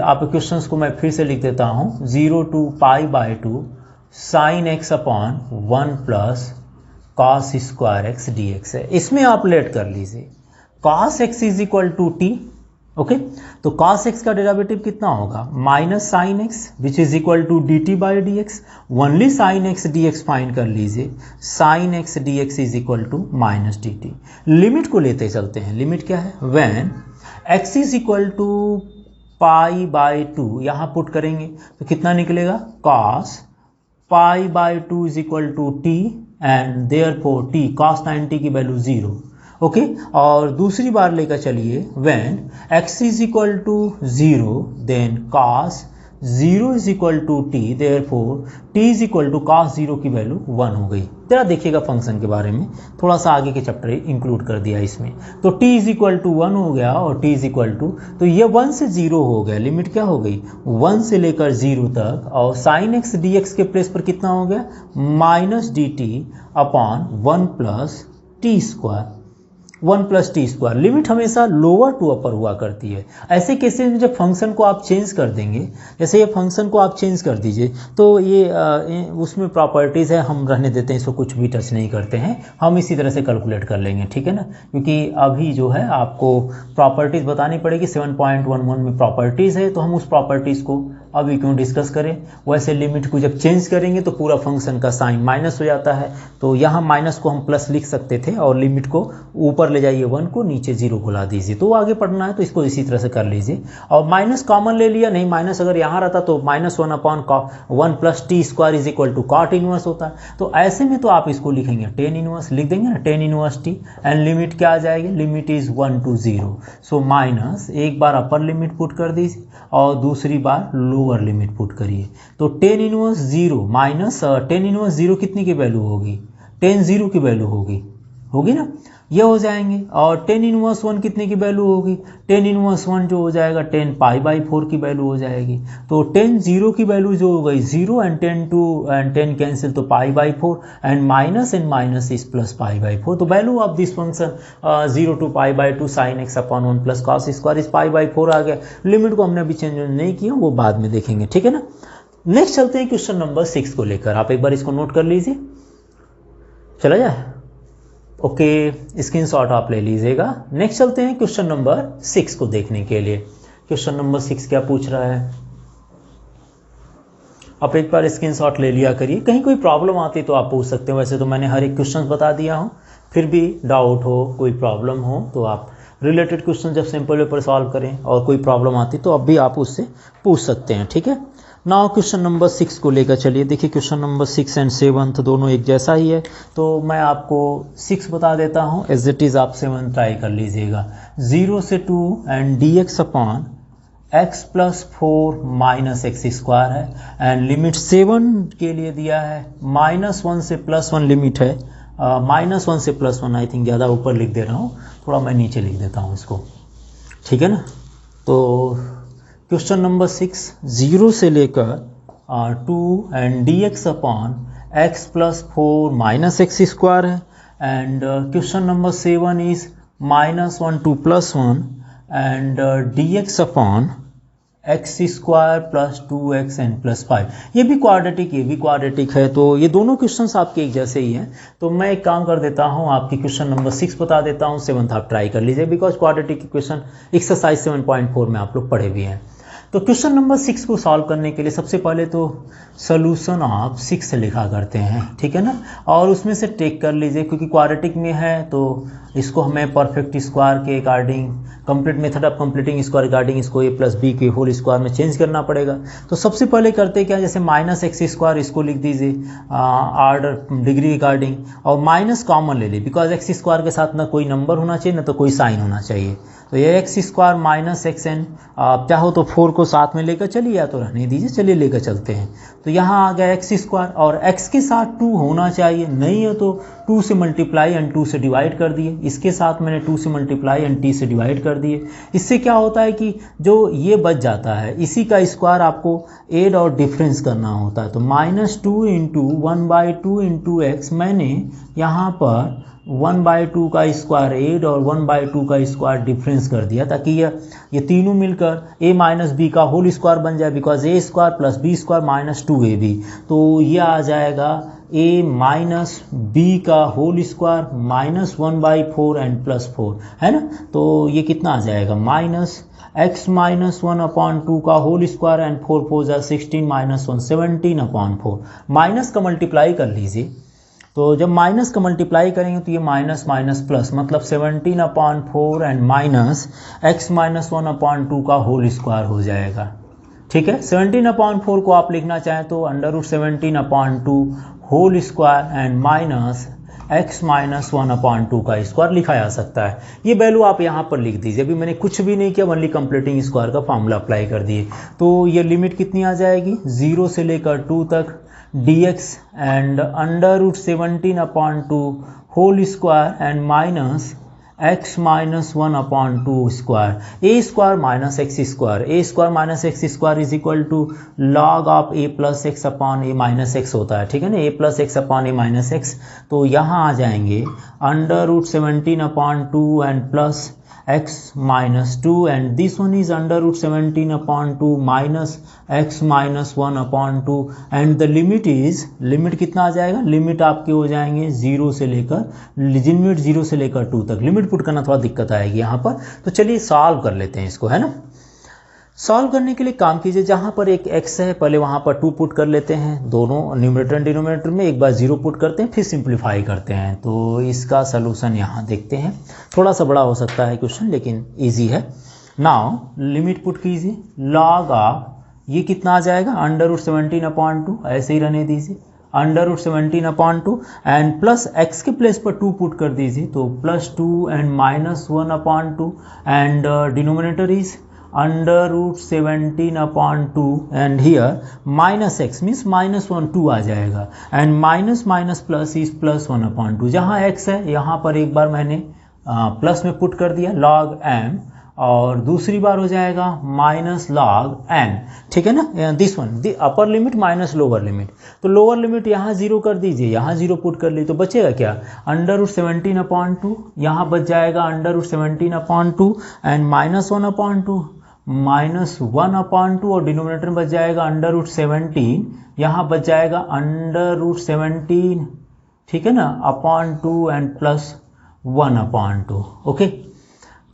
आप क्वेश्चंस को मैं फिर से लिख देता हूँ, 0 to π/2 sin x upon 1 plus cos square x dx है। इसमें आप लेट कर लीजिए cos x is equal to t, okay. तो cos x का डेरिवेटिव कितना होगा, minus sine x which is equal to d t by d x, only sine x dx find कर लीजिए, sine x dx is equal to minus d t. Limit को लेते चलते हैं, लिमिट क्या है, when x is equal to π/2, यहाँ put करेंगे तो कितना निकलेगा, cos π/2 is equal to t and therefore t cos 90 की वैल्यू 0, ओके। और दूसरी बार लेकर चलिए, when x is equal to 0 then cos 0 is equal to t, therefore t is equal to cos 0 की वैल्यू 1 हो गई। जरा देखिएगा फंक्शन के बारे में, थोड़ा सा आगे के चैप्टर इंक्लूड कर दिया इसमें। तो t इज इक्वल टू 1 हो गया और t इज इक्वल टू, तो ये 1 से 0 हो गया, लिमिट क्या हो गई 1 से लेकर 0 तक, और साइन x dx के प्लेस पर कितना हो गया, minus d t upon 1 plus t square, 1 plus t square. Limit हमेशा लोअर टू अपर हुआ करती है। ऐसे केसेस में जब फंक्शन को आप चेंज कर देंगे, जैसे ये फंक्शन को आप चेंज कर दीजिए, तो ये उसमें प्रॉपर्टीज़ है, हम रहने देते हैं, इसको कुछ भी टच नहीं करते हैं, हम इसी तरह से कैलकुलेट कर लेंगे, ठीक है ना। क्योंकि अभी जो है आपको प्रॉपर्टीज़ बतानी पड़ेगी, 7.11 में प्रॉपर्टीज़ है, तो हम उस प्रॉपर्टीज़ को अभी क्यों डिस्कस करें। वैसे लिमिट को जब चेंज करेंगे तो पूरा फंक्शन का साइन माइनस हो जाता है, तो यहाँ माइनस को हम प्लस लिख सकते थे, और लिमिट को ऊपर ले जाइए 1 को, नीचे 0 को ला दीजिए। तो आगे पढ़ना है तो इसको इसी तरह से कर लीजिए, और माइनस कॉमन ले लिया, नहीं माइनस अगर यहाँ रहता तो -1 upon 1 plus t square is equal to cot inverse होता है। तो ऐसे में तो आप इसको लिखेंगे टेन इनवर्स, लिख देंगे ना, tan inverse T, and limit क्या आ जाएगी, limit is 1 to 0। So minus एक बार अपर लिमिट पुट कर दीजिए और दूसरी बार लोअर लिमिट पुट करिए, तो tan inverse 0 minus tan inverse 0 कितनी की वैल्यू होगी, टेन 0 की वैल्यू होगी ना, ये हो जाएंगे। और टेन इनवर्स 1 कितने की वैल्यू होगी, टेन इनवर्स 1 जो हो जाएगा 10 π/4 की वैल्यू हो जाएगी। तो 10 0 की वैल्यू जो हो गई 0 एंड 10 कैंसिल, तो π/4 एंड माइनस इज प्लस π/4। तो value of this function 0 to π/2 sin x upon 1 plus cos square is π/4 आ गया। लिमिट को हमने अभी चेंज नहीं किया, वो बाद में देखेंगे, ठीक है ना। नेक्स्ट चलते हैं क्वेश्चन नंबर 6 को लेकर, आप एक बार इसको नोट कर लीजिए, चला जाए, ओके, स्क्रीनशॉट आप ले लीजिएगा। नेक्स्ट चलते हैं क्वेश्चन नंबर 6 को देखने के लिए। क्वेश्चन नंबर 6 क्या पूछ रहा है, आप एक बार स्क्रीनशॉट ले लिया करिए, कहीं कोई प्रॉब्लम आती तो आप पूछ सकते हैं। वैसे तो मैंने हर एक क्वेश्चन बता दिया हूँ, फिर भी डाउट हो, कोई प्रॉब्लम हो तो आप रिलेटेड क्वेश्चन जब सिंपल पेपर सॉल्व करें और कोई प्रॉब्लम आती तो अब भी आप उससे पूछ सकते हैं, ठीक है। नाउ क्वेश्चन नंबर 6 को लेकर चलिए। देखिए क्वेश्चन नंबर 6 एंड 7 तो दोनों एक जैसा ही है, तो मैं आपको 6 बता देता हूँ, एज इट इज़ आप 7 ट्राई कर लीजिएगा। 0 से 2 and dx upon x plus 4 minus x square है, एंड लिमिट 7 के लिए दिया है -1 से +1 लिमिट है, -1 से +1, आई थिंक ज़्यादा ऊपर लिख दे रहा हूँ, थोड़ा मैं नीचे लिख देता हूँ इसको, ठीक है ना। तो क्वेश्चन नंबर 6, 0 से लेकर 2 and dx upon x plus 4 minus x square है। And question number 7 is -1 2 + 1 and dx upon x square plus 2xn plus 5। ये भी क्वाड्रेटिक है, तो ये दोनों क्वेश्चंस आपके एक जैसे ही हैं। तो मैं एक काम कर देता हूँ, आपकी क्वेश्चन नंबर 6 बता देता हूँ, 7th आप ट्राई कर लीजिए, बिकॉज क्वाड्रेटिक इक्वेशन एक्सरसाइज 7.4 में आप लोग पढ़े भी हैं। तो क्वेश्चन नंबर 6 को सॉल्व करने के लिए सबसे पहले तो सोल्यूशन ऑफ 6 लिखा करते हैं, ठीक है ना, और उसमें से टेक कर लीजिए, क्योंकि क्वाड्रेटिक में है तो इसको हमें परफेक्ट स्क्वायर के according, complete method of completing square regarding इसको a + b के होल स्क्वायर में चेंज करना पड़ेगा। तो सबसे पहले करते क्या, जैसे -x² इसको लिख दीजिए ऑर्डर डिग्री रिगार्डिंग, और माइनस कॉमन ले ली, बिकॉज x² के साथ ना कोई नंबर होना चाहिए ना तो कोई साइन होना चाहिए। तो ये x² माइनस xn, आप चाहो तो 4 को साथ में लेकर चलिए, या तो रहने दीजिए, चलिए लेकर चलते हैं। तो यहाँ आ गया x² और x के साथ 2 होना चाहिए, नहीं है तो 2 से मल्टीप्लाई एंड 2 से डिवाइड कर दिए। इसके साथ मैंने 2 से मल्टीप्लाई एंड t से डिवाइड कर दिए। इससे क्या होता है कि जो ये बच जाता है, इसी का स्क्वायर आपको ऐड और डिफरेंस करना होता है। तो -2 × 1/2 × x, मैंने यहाँ पर 1/2 का स्क्वायर ऐड और 1/2 का स्क्वायर डिफरेंस कर दिया, ताकि ये तीनों मिलकर a - b का होल स्क्वायर बन जाए, बिकॉज a² + b² - 2ab। तो ये आ जाएगा a - b का होल स्क्वायर -1/4 एंड +4, है ना। तो ये कितना आ जाएगा, -x - 1/2 का होल स्क्वायर एंड 4 4 जा 16 - 1 17/4। माइनस का मल्टीप्लाई कर लीजिए, तो जब माइनस का मल्टीप्लाई करेंगे तो ये माइनस माइनस प्लस, मतलब 17/4 एंड -x - 1/2 का होल स्क्वायर हो जाएगा, ठीक है। 17/4 को आप लिखना चाहें तो √17/2 होल स्क्वायर एंड -x - 1/2 का स्क्वायर लिखा जा सकता है। ये वैल्यू आप यहाँ पर लिख दीजिए। अभी मैंने कुछ भी नहीं किया, ओनली कंप्लीटिंग स्क्वायर का फॉर्मूला अप्लाई कर दिए। तो ये लिमिट कितनी आ जाएगी, 0 से लेकर 2 तक dx and √17/2 whole square and -x - 1/2 square, a² - x² is equal to log of a + x upon a - x होता है, ठीक है ना, a + x upon a - x। तो यहाँ आ जाएंगे √17/2 and plus x - 2 and this one is √17/2 -x - 1/2 and the limit कितना आ जाएगा, लिमिट आपके हो जाएंगे 0 से लेकर 2 तक। लिमिट पुट करना थोड़ा दिक्कत आएगी यहाँ पर, तो चलिए सॉल्व कर लेते हैं इसको, है ना। सॉल्व करने के लिए काम कीजिए, जहाँ पर एक x है पहले वहाँ पर 2 पुट कर लेते हैं, दोनों न्यूमरेटर एंड डिनोमिनेटर में, एक बार 0 पुट करते हैं, फिर सिंप्लीफाई करते हैं। तो इसका सलूशन यहाँ देखते हैं, थोड़ा सा बड़ा हो सकता है क्वेश्चन, लेकिन इजी है। नाउ लिमिट पुट कीजिए, log ऑफ ये कितना आ जाएगा, √17/2, ऐसे ही रहने दीजिए, √17/2 एंड प्लस x के प्लेस पर 2 पुट कर दीजिए, तो +2 and -1/2 and denominator is √17/2 and here -x means -1 2 आ जाएगा एंड माइनस प्लस इज +1/2। जहाँ x है यहाँ पर एक बार मैंने प्लस में पुट कर दिया log m, और दूसरी बार हो जाएगा -log n, ठीक है ना। This one the upper limit minus lower limit, तो लोअर लिमिट यहाँ 0 कर दीजिए, यहाँ 0 पुट कर ली, तो बचेगा क्या, √17/2, यहाँ बच जाएगा √17/2 एंड -1/2 -1/2 और डिनोमिनेटर में बच जाएगा √17, यहाँ बच जाएगा √17, ठीक है ना, /2 एंड +1/2। ओके,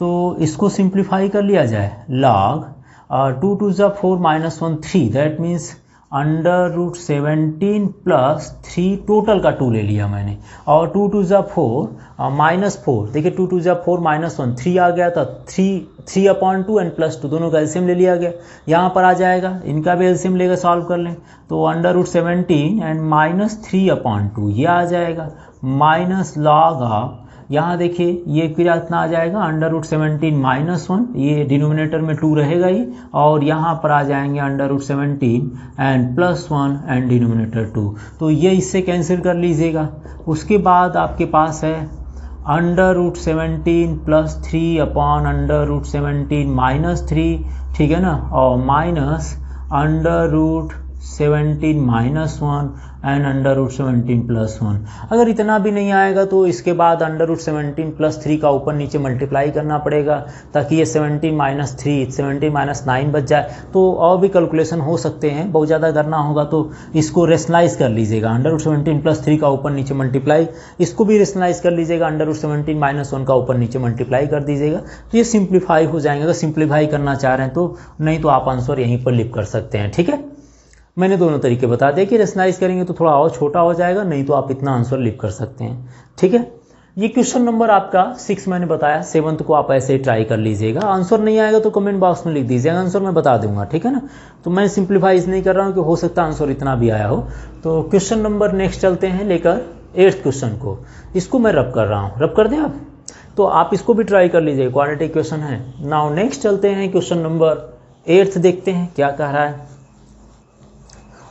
तो इसको सिंप्लीफाई कर लिया जाए, log 2 × 2 = 4 -1 3, दैट मीन्स √17 + 3, टोटल का 2 ले लिया मैंने, और 2 × 2 = 4 -4, देखिए 2 × 2 = 4 -1 3 आ गया था, 3/2 एंड +2 दोनों का एलसीएम ले लिया गया। यहाँ पर आ जाएगा, इनका भी एलसीएम लेकर सॉल्व कर लें, तो √17 एंड -3/2 ये आ जाएगा, log ऑफ यहाँ देखिए ये कितना आ जाएगा, √17 -1, ये डिनोमिनेटर में 2 रहेगा ही, और यहाँ पर आ जाएंगे √17 एंड +1 एंड डिनोमिनेटर 2, तो ये इससे कैंसिल कर लीजिएगा। उसके बाद आपके पास है √17 + 3/√17 -3, ठीक है ना, और -√17 -1 एंड अंडर रूट 17 प्लस 1। अगर इतना भी नहीं आएगा तो इसके बाद अंडर रूट 17 प्लस 3 का ऊपर नीचे मल्टीप्लाई करना पड़ेगा ताकि ये 17 माइनस 3 17 माइनस 9 बच जाए। तो और भी कैलकुलेशन हो सकते हैं, बहुत ज़्यादा करना होगा तो इसको रेशनलाइज कर लीजिएगा। अंडर रूट 17 प्लस 3 का ऊपर नीचे मल्टीप्लाई, इसको भी रेशनलाइज कर लीजिएगा, अंडर रूट 17 माइनस 1 का ऊपर नीचे मल्टीप्लाई कर दीजिएगा, तो ये सिंप्लीफाई हो जाएंगे। अगर सिंप्लीफाई करना चाह रहे हैं तो, नहीं तो आप आंसर यहीं पर लिख कर सकते हैं। ठीक है, मैंने दोनों तरीके बता दिए कि रेशनलाइज करेंगे तो थोड़ा और छोटा हो जाएगा, नहीं तो आप इतना आंसर लिख कर सकते हैं। ठीक है, ये क्वेश्चन नंबर आपका 6 मैंने बताया, 7th को आप ऐसे ही ट्राई कर लीजिएगा। आंसर नहीं आएगा तो कमेंट बॉक्स में लिख दीजिएगा, आंसर मैं बता दूंगा। ठीक है ना, तो मैं सिंप्लीफाई नहीं कर रहा हूँ कि हो सकता है आंसर इतना भी आया हो। तो क्वेश्चन नंबर नेक्स्ट चलते हैं लेकर 8th क्वेश्चन को। इसको मैं रब कर रहा हूँ, रब कर दें आप, तो आप इसको भी ट्राई कर लीजिए, क्वाड्रेटिक इक्वेशन है। नाउ नेक्स्ट चलते हैं क्वेश्चन नंबर 8th, देखते हैं क्या कह रहा है।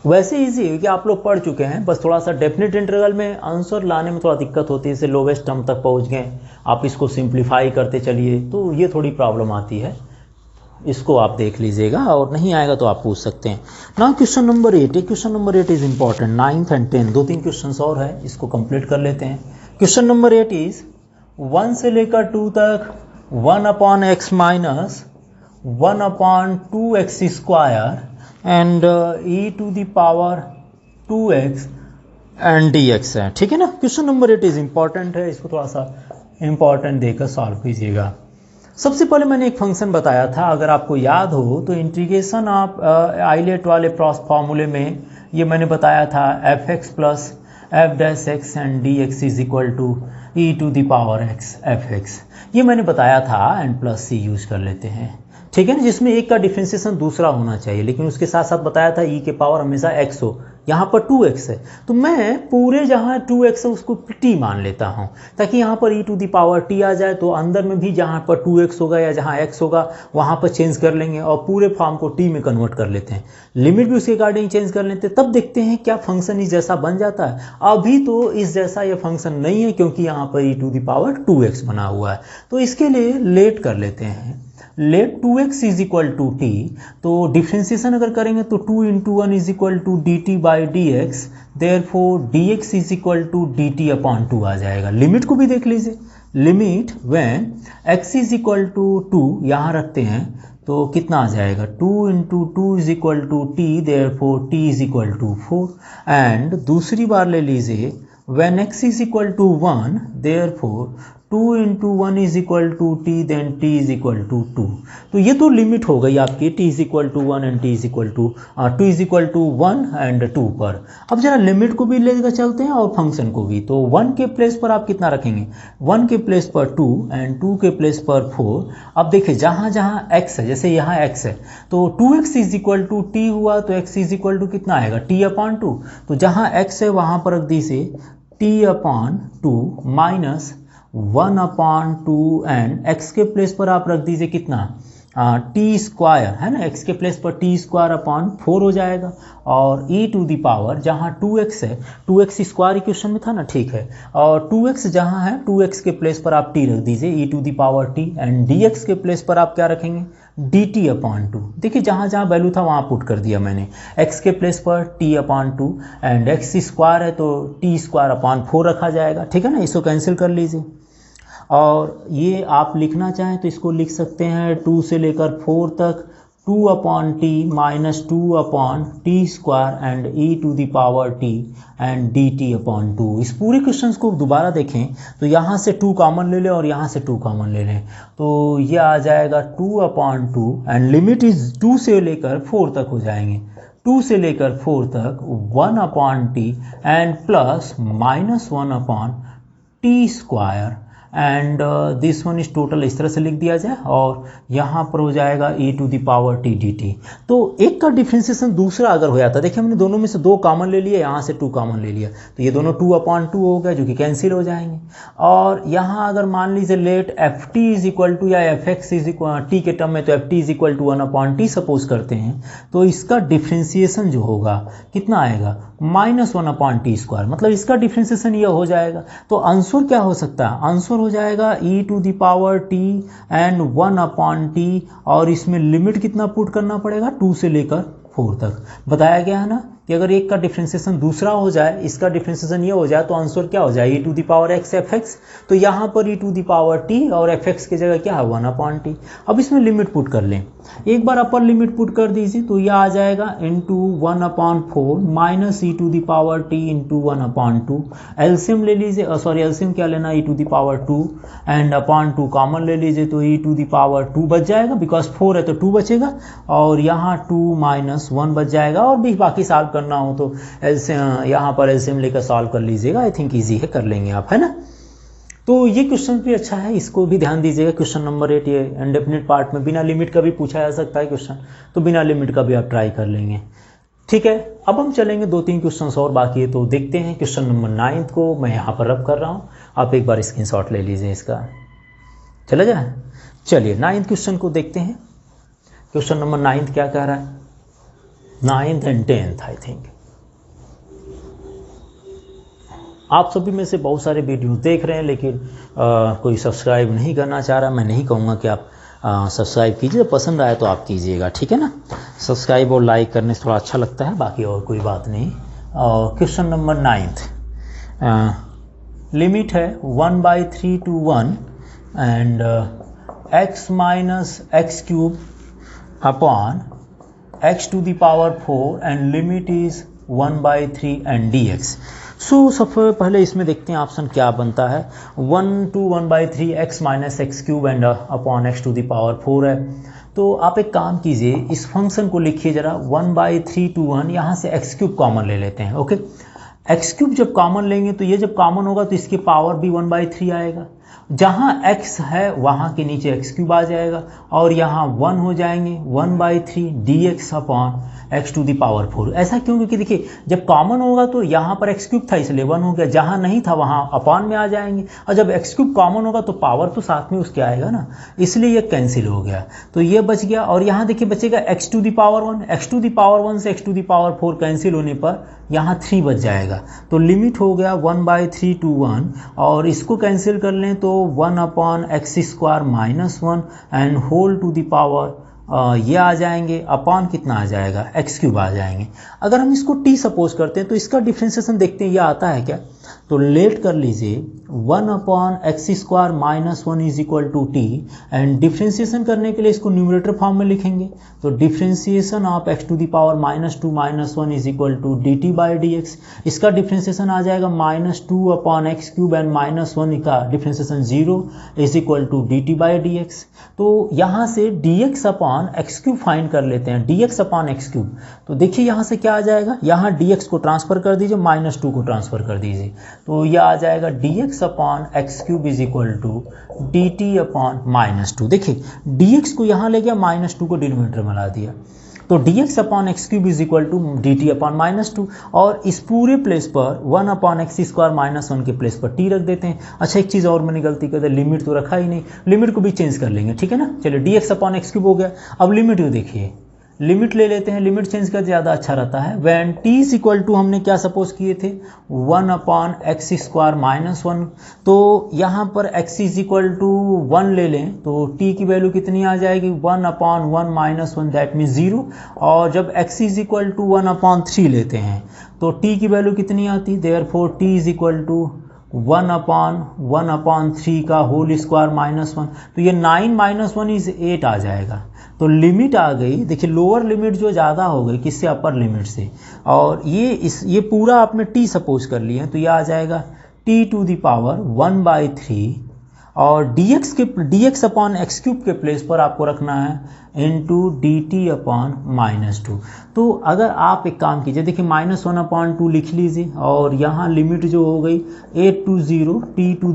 वैसे इजी है कि आप लोग पढ़ चुके हैं, बस थोड़ा सा डेफिनेट इंटरवल में आंसर लाने में थोड़ा दिक्कत होती है, जैसे लोवेस्ट टर्म तक पहुंच गए, आप इसको सिंप्लीफाई करते चलिए तो ये थोड़ी प्रॉब्लम आती है। इसको आप देख लीजिएगा और नहीं आएगा तो आप पूछ सकते हैं। ना question number 8, question number 8 is important. 9th and 10 2-3 question और है, इसको कंप्लीट कर लेते हैं। क्वेश्चन नंबर 8 इज 1 से लेकर 2 तक 1/x minus 1/2x square and e to the power 2x and dx है। ठीक है ना, क्वेश्चन नंबर 8 इज इंपॉर्टेंट है, इसको थोड़ा सा इंपॉर्टेंट देकर सॉल्व कीजिएगा। सबसे पहले मैंने एक फंक्शन बताया था, अगर आपको याद हो तो इंटीग्रेशन आप आइलेट वाले फॉर्मूले में ये मैंने बताया था fx plus f dash x and dx is equal to e to the power x fx, ये मैंने बताया था, एंड प्लस c यूज कर लेते हैं। ठीक है ना, जिसमें एक का डिफरेंशिएशन दूसरा होना चाहिए, लेकिन उसके साथ साथ बताया था e के पावर हमेशा x हो, यहाँ पर 2x है तो मैं पूरे जहाँ 2x है उसको t मान लेता हूँ, ताकि यहाँ पर e to the power t आ जाए, तो अंदर में भी जहाँ पर 2x होगा या जहाँ x होगा वहाँ पर चेंज कर लेंगे और पूरे फॉर्म को t में कन्वर्ट कर लेते हैं, लिमिट भी उसके अकॉर्डिंग चेंज कर लेते हैं, तब देखते हैं क्या फंक्शन इस जैसा बन जाता है। अभी तो इस जैसा ये फंक्शन नहीं है क्योंकि यहाँ पर e to the power 2x बना हुआ है, तो इसके लिए लेट कर लेते हैं। Let 2x is equal to t, तो डिफ्रेंसिएशन अगर करेंगे तो 2 into 1 is equal to dt by dx, therefore dx is equal to dt upon 2 आ जाएगा। लिमिट को भी देख लीजिए, limit when x is equal to 2 यहाँ रखते हैं तो कितना आ जाएगा, 2 into 2 is equal to t, therefore t is equal to 4। And दूसरी बार ले लीजिए, when x is equal to 1, therefore 2 into 1 is equal to t, then t is equal to 2। तो ये तो लिमिट हो गई आपकी t is equal to 1 and t is equal to 2 is equal to 1 and 2 पर। अब जरा लिमिट को भी लेकर चलते हैं और फंक्शन को भी, तो 1 के प्लेस पर आप कितना रखेंगे, 1 के प्लेस पर 2 एंड 2 के प्लेस पर 4। अब देखिए जहाँ जहाँ x है, जैसे यहाँ x है तो 2x is equal to t हुआ, तो x इज इक्वल टू कितना आएगा, t अपॉन 2। तो जहाँ x है वहाँ पर रख दीजिए t upon 2 minus 1/2 and x के प्लेस पर आप रख दीजिए कितना, टी स्क्वायर है ना, x के प्लेस पर टी स्क्वायर अपॉन 4 हो जाएगा, और e टू दी पावर जहाँ 2x है, 2x स्क्वायर इक्वेशन में था ना, ठीक है, और 2x जहाँ है 2x के प्लेस पर आप t रख दीजिए e to the power t, and dx के प्लेस पर आप क्या रखेंगे, dt अपॉन 2। देखिए जहाँ जहाँ वैल्यू था वहाँ पुट कर दिया मैंने, x के प्लेस पर t upon 2 and x square है तो t स्क्वायर अपॉन 4 रखा जाएगा। ठीक है ना, इसको कैंसिल कर लीजिए, और ये आप लिखना चाहें तो इसको लिख सकते हैं 2 से लेकर 4 तक 2 upon t minus 2 upon t square and e to the power t and D t upon 2। इस पूरे क्वेश्चन को दोबारा देखें तो यहाँ से 2 कॉमन ले लें और यहाँ से 2 कॉमन ले लें, तो ये आ जाएगा 2 अपॉन 2 एंड लिमिट इज 2 से लेकर 4 तक हो जाएंगे, 2 से लेकर 4 तक 1 upon T and plus minus 1 upon t square and this one is total, इस तरह से लिख दिया जाए, और यहाँ पर हो जाएगा e to the power t d t. तो एक का डिफ्रेंसिएशन दूसरा अगर हो जाता, देखिए हमने दोनों में से 2 कॉमन ले लिया, यहाँ से 2 कॉमन ले लिया, तो ये दोनों 2 अपॉन 2 हो गया जो कि कैंसिल हो जाएंगे। और यहाँ अगर मान लीजिए let f t is equal to या f x is equal t के टर्म में, तो f t is equal to 1 upon t suppose करते हैं, तो इसका डिफ्रेंसिएशन जो होगा कितना आएगा, माइनस 1 अपॉन टी स्क्वायर, मतलब इसका डिफ्रेंसिएशन ये हो जाएगा। तो आंसर क्या हो सकता है, आंसर हो जाएगा e to the power t and 1 upon t, और इसमें लिमिट कितना पुट करना पड़ेगा, 2 से लेकर 4 तक। बताया गया है ना कि अगर एक का डिफ्रेंसिएशन दूसरा हो जाए, इसका डिफ्रेंसिएशन ये हो जाए, तो आंसर क्या हो जाए, e⁻x fx। तो यहाँ पर e⁻t और fx की जगह क्या है 1/t। अब इसमें लिमिट पुट कर लें, एक बार अपर लिमिट पुट कर दीजिए तो यह आ जाएगा इंटू 1/4 माइनस e⁻t इंटू 1/2। एल्सियम ले लीजिए, सॉरी एल्सियम क्या लेना, e⁻2 एंड अपॉन 2 कॉमन ले लीजिए तो e⁻2 बच जाएगा, बिकॉज 4 है तो 2 बचेगा, और यहाँ 2 माइनस 1 बच जाएगा। और भी बाकी सॉल्व करना हो तो एल्सियम, यहाँ पर एल्सियम लेकर सॉल्व कर लीजिएगा, आई थिंक ईजी है, कर लेंगे आप, है ना। तो ये क्वेश्चन भी अच्छा है, इसको भी ध्यान दीजिएगा। क्वेश्चन नंबर 8 ये इंडेफिनिट पार्ट में बिना लिमिट का भी पूछा जा सकता है क्वेश्चन, तो बिना लिमिट का भी आप ट्राई कर लेंगे। ठीक है, अब हम चलेंगे 2-3 क्वेश्चन और बाकी है, तो देखते हैं क्वेश्चन नंबर 9 को मैं यहाँ पर रब कर रहा हूँ, आप एक बार स्क्रीनशॉट ले लीजिए इसका, चला जाए। चलिए 9th क्वेश्चन को देखते हैं। क्वेश्चन नंबर 9 क्या कह रहा है, 9th and 10th I think. आप सभी में से बहुत सारे वीडियो देख रहे हैं, लेकिन कोई सब्सक्राइब नहीं करना चाह रहा। मैं नहीं कहूँगा कि आप सब्सक्राइब कीजिए, पसंद आए तो आप कीजिएगा, ठीक है ना। सब्सक्राइब और लाइक करने से थोड़ा अच्छा लगता है, बाकी और कोई बात नहीं। और क्वेश्चन नंबर 9th, लिमिट है 1/3 to 1 and x minus x cube upon x⁴ and limit is 1/3 and dx। सो सबसे पहले इसमें देखते हैं ऑप्शन क्या बनता है। 1 to 1/3 x minus x cube and upon x⁴ है। तो आप एक काम कीजिए, इस फंक्शन को लिखिए जरा 1/3 to 1, यहाँ से एक्स क्यूब कॉमन ले लेते हैं। ओके, एक्स क्यूब जब कॉमन लेंगे तो ये जब कॉमन होगा तो इसकी पावर भी 1/3 आएगा। जहाँ x है वहाँ के नीचे एक्स क्यूब आ जाएगा, और यहाँ 1 हो जाएंगे 1/3 dx अपॉन x⁴। ऐसा क्यों, क्योंकि देखिए जब कॉमन होगा तो यहाँ पर एक्स क्यूब था इसलिए 1 हो गया, जहाँ नहीं था वहाँ अपॉन में आ जाएंगे, और जब एक्स क्यूब कॉमन होगा तो पावर तो साथ में उसके आएगा ना, इसलिए ये कैंसिल हो गया, तो ये बच गया। और यहाँ देखिए बचेगा x⁴, x⁴ से x⁴ कैंसिल होने पर यहाँ 3 बच जाएगा, तो लिमिट हो गया 1/3 to 1, और इसको कैंसिल कर लें तो 1/x² minus 1 and whole to the power ये आ जाएंगे, अपॉन कितना आ जाएगा, एक्स क्यूब आ जाएंगे। अगर हम इसको t सपोज करते हैं तो इसका डिफ्रेंसिएशन देखते हैं ये आता है क्या, तो लेट कर लीजिए 1/x² minus 1 is equal to t, and differentiation करने के लिए इसको न्यूमरेटर फॉर्म में लिखेंगे, तो differentiation of x⁻² minus 2 minus 1 is equal to dt/dx। इसका डिफ्रेंसिएशन आ जाएगा -2/x³ एंड -1 का differentiation 0 is equal to dt/dx। तो यहाँ से dx अपॉन x³ फाइंड कर लेते हैं, dx अपॉन x³। तो देखिए यहाँ से क्या आ जाएगा, यहाँ dx को ट्रांसफर कर दीजिए, -2 को ट्रांसफर कर दीजिए, तो यह आ जाएगा dx upon x³ is equal to dt upon -2। देखिए dx को यहाँ ले गया, -2 को डिनोमिनेटर में ला दिया, तो dx upon x³ is equal to dt upon -2, और इस पूरे प्लेस पर 1/x² माइनस 1 के प्लेस पर t रख देते हैं। अच्छा एक चीज़ और मैंने गलती कर दी, लिमिट तो रखा ही नहीं, लिमिट को भी चेंज कर लेंगे, ठीक है ना। चलिए dx अपॉन x³ हो गया, अब लिमिट देखिए, लिमिट ले लेते हैं, लिमिट चेंज कर ज़्यादा अच्छा रहता है। When t is equal to हमने क्या सपोज किए थे 1/x² माइनस 1, तो यहाँ पर x इज इक्वल टू 1 ले लें तो t की वैल्यू कितनी आ जाएगी 1/1 माइनस 1 दैट मीन्स 0, और जब x इज इक्वल टू 1/3 लेते हैं तो t की वैल्यू कितनी आती, therefore t is equal to 1/1/3 का होल स्क्वायर माइनस 1, तो ये 9 माइनस 1 इज 8 आ जाएगा। तो लिमिट आ गई, देखिए लोअर लिमिट जो ज़्यादा हो गई किससे, अपर लिमिट से, और ये पूरा आपने t सपोज कर लिया, तो ये आ जाएगा t⁻ 1/3, और dx अपॉन x³ के प्लेस पर आपको रखना है इंटू dt अपॉन -2। तो अगर आप एक काम कीजिए, देखिए -1/2 लिख लीजिए, और यहाँ लिमिट जो हो गई 8 to 0 t⁻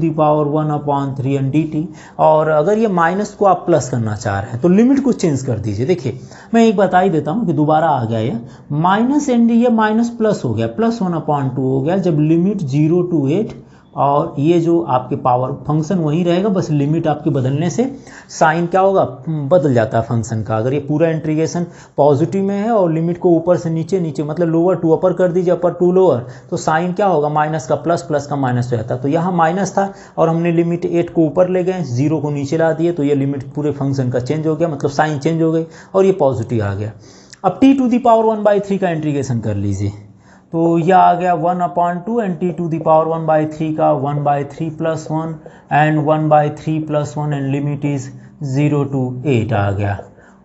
1/3 एंड dt, और अगर ये माइनस को आप प्लस करना चाह रहे हैं तो लिमिट को चेंज कर दीजिए। देखिए मैं एक बता ही देता हूँ कि दोबारा आ गया ये माइनस एंड ये माइनस प्लस हो गया, +1/2 हो गया जब लिमिट 0 to 8, और ये जो आपके पावर फंक्शन वही रहेगा, बस लिमिट आपके बदलने से साइन क्या होगा, बदल जाता है फंक्शन का। अगर ये पूरा इंटीग्रेशन पॉजिटिव में है और लिमिट को ऊपर से नीचे मतलब लोअर टू अपर कर दीजिए, अपर टू लोअर, तो साइन क्या होगा, माइनस का प्लस, प्लस का माइनस हो जाता है। तो यहाँ माइनस था और हमने लिमिट 8 को ऊपर ले गए, 0 को नीचे ला दिए, तो ये लिमिट पूरे फंक्शन का चेंज हो गया, मतलब साइन चेंज हो गई और ये पॉजिटिव आ गया। अब t⁻ 1/3 का इंटीग्रेशन कर लीजिए, तो यह आ गया 1/2 and t to the power 1/3 का 1/3 + 1 and 1/3 + 1 and limit is 0 to 8 आ गया।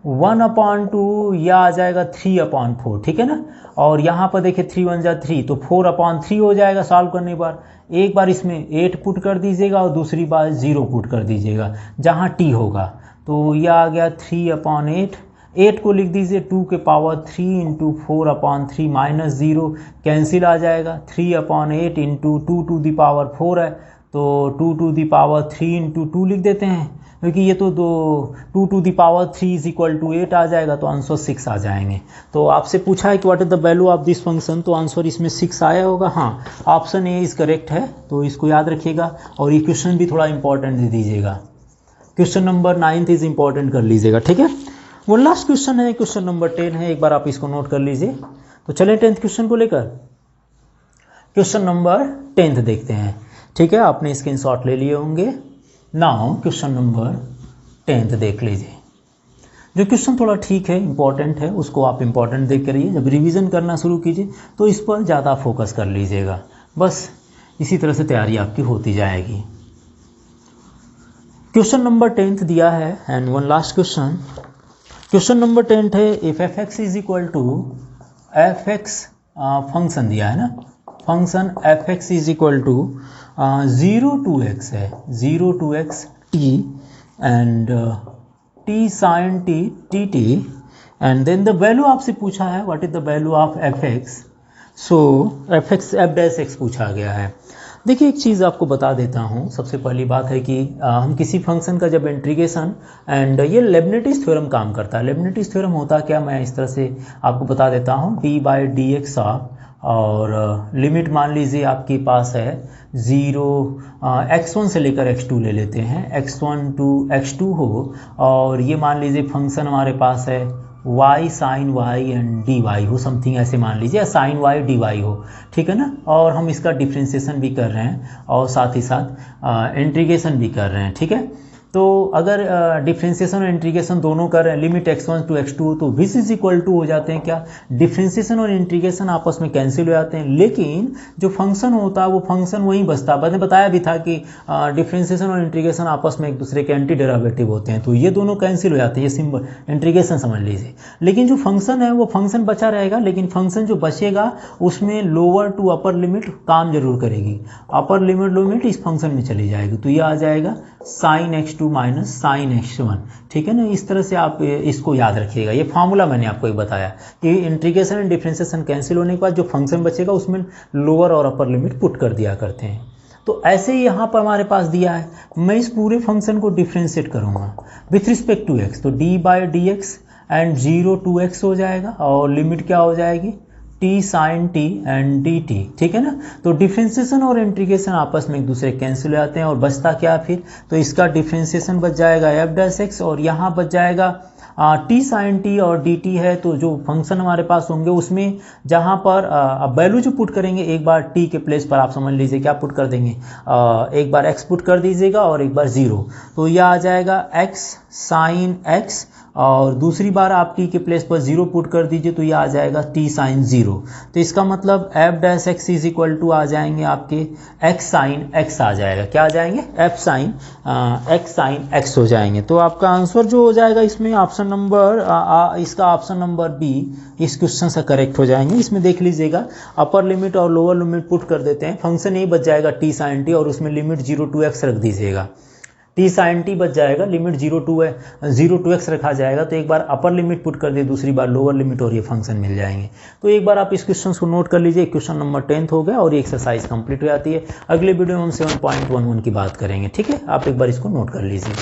1/2 यह आ जाएगा 3/4, ठीक है ना। और यहाँ पर देखिए 3 × 1 = 3, तो 4/3 हो जाएगा सॉल्व करने पर। एक बार इसमें 8 पुट कर दीजिएगा और दूसरी बार 0 पुट कर दीजिएगा जहाँ t होगा। तो यह आ गया 3/8, 8 को लिख दीजिए 2 के पावर 3 × 4/3 - 0 कैंसिल आ जाएगा। 3/8 × 2 to the power 4 है, तो 2 to the power 3 × 2 लिख देते हैं, क्योंकि ये तो 2 to the power 3 = 8 आ जाएगा, तो आंसर 6 आ जाएंगे। तो आपसे पूछा है कि what is the value of this function, तो आंसर इसमें 6 आया होगा। हाँ, ऑप्शन ए इज करेक्ट है, तो इसको याद रखिएगा। और ये क्वेश्चन भी थोड़ा इंपॉर्टेंट दे दीजिएगा, क्वेश्चन नंबर 9 इज इंपॉर्टेंट कर लीजिएगा, ठीक है। वो लास्ट क्वेश्चन है, क्वेश्चन नंबर 10 है, एक बार आप इसको नोट कर लीजिए। तो चलें 10th क्वेश्चन को लेकर, क्वेश्चन नंबर 10 देखते हैं, ठीक है। आपने स्क्रीनशॉट ले लिए होंगे। नाउ क्वेश्चन नंबर 10 देख लीजिए। जो क्वेश्चन थोड़ा ठीक है, इंपॉर्टेंट है, उसको आप इंपॉर्टेंट देख करिए। जब रिवीजन करना शुरू कीजिए तो इस पर ज़्यादा फोकस कर लीजिएगा, बस इसी तरह से तैयारी आपकी होती जाएगी। क्वेश्चन नंबर 10 दिया है and one last question. Question number 10 है, इफ f(x) = f(x) फंक्शन दिया है ना, फंक्शन f(x) = 0 to x है, 0 to x t and t sin t dt and then the value आपसे पूछा है what is the value of f(x). So f(x) पूछा गया है। देखिए एक चीज़ आपको बता देता हूँ, सबसे पहली बात है कि हम किसी फंक्शन का जब इंटीग्रेशन, एंड ये लेबनिज़ थ्योरम काम करता है। लेबनिज़ थ्योरम होता क्या, मैं इस तरह से आपको बता देता हूँ। d/dx और लिमिट मान लीजिए आपके पास है 0 x1 से लेकर x2 ले लेते हैं, x1 to x2 हो, और ये मान लीजिए फंक्शन हमारे पास है y sin y and dy हो, समथिंग ऐसे मान लीजिए, या sin y dy हो, ठीक है ना। और हम इसका डिफ्रेंसिएशन भी कर रहे हैं और साथ ही साथ इंटीग्रेशन भी कर रहे हैं, ठीक है। तो अगर डिफ्रेंसिएशन और इंटीग्रेशन दोनों कर रहे हैं, लिमिट x1 to x2, तो विच इज इक्वल टू हो जाते हैं क्या, डिफ्रेंसिएशन और इंटीग्रेशन आपस में कैंसिल हो जाते हैं, लेकिन जो फंक्शन होता है वो फंक्शन वहीं बचता है। मैंने बताया भी था कि डिफ्रेंसिएशन और इंटीग्रेशन आपस में एक दूसरे के एंटी डेरिवेटिव होते हैं, तो ये दोनों कैंसिल हो जाते हैं, ये सिंबल इंटीग्रेशन समझ लीजिए। लेकिन जो फंक्शन है वो फंक्शन बचा रहेगा, लेकिन फंक्शन जो बचेगा उसमें लोअर टू अपर लिमिट काम जरूर करेगी, अपर लिमिट इस फंक्शन में चली जाएगी, तो ये आ जाएगा sin x2 - sin x1, ठीक है ना। इस तरह से आप इसको याद रखिएगा। ये फार्मूला मैंने आपको एक बताया कि इंटीग्रेशन एंड डिफरेंशिएशन कैंसिल होने के बाद जो फंक्शन बचेगा उसमें लोअर और अपर लिमिट पुट कर दिया करते हैं। तो ऐसे ही यहाँ पर हमारे पास दिया है, मैं इस पूरे फंक्शन को डिफ्रेंशिएट करूँगा विथ रिस्पेक्ट टू x, तो d/dx एंड 0 to x हो जाएगा, और लिमिट क्या हो जाएगी t sin t and dt, ठीक है ना। तो डिफ्रेंशिएशन और इंटीग्रेशन आपस में एक दूसरे कैंसिल हो जाते हैं, और बचता क्या फिर, तो इसका डिफ्रेंशिएशन बच जाएगा f'(x) और यहाँ बच जाएगा t sin t और dt है। तो जो फंक्शन हमारे पास होंगे उसमें जहाँ पर अब वैल्यू जो पुट करेंगे, एक बार t के प्लेस पर आप समझ लीजिए क्या पुट कर देंगे, एक बार x पुट कर दीजिएगा और एक बार 0, तो यह आ जाएगा x sin x, और दूसरी बार आप t के प्लेस पर 0 पुट कर दीजिए तो ये आ जाएगा t sin 0। तो इसका मतलब f'(x) इज इक्वल टू आ जाएंगे आपके x sin x आ जाएगा, क्या आ जाएंगे, x sin x हो जाएंगे। तो आपका आंसर जो हो जाएगा इसमें ऑप्शन नंबर इसका ऑप्शन नंबर बी इस क्वेश्चन से करेक्ट हो जाएंगे। इसमें देख लीजिएगा अपर लिमिट और लोअर लिमिट पुट कर देते हैं, फंक्शन यही बच जाएगा t sin t, और उसमें लिमिट 0 to x रख दीजिएगा, t sin t बच जाएगा, लिमिट 0 to x रखा जाएगा। तो एक बार अपर लिमिट पुट कर दिए, दूसरी बार लोअर लिमिट, और ये फंक्शन मिल जाएंगे। तो एक बार आप इस क्वेश्चन को नोट कर लीजिए, क्वेश्चन नंबर 10 हो गया और ये एक्सरसाइज कंप्लीट हो जाती है। अगले वीडियो में हम 7.11 की बात करेंगे, ठीक है। आप एक बार इसको नोट कर लीजिए।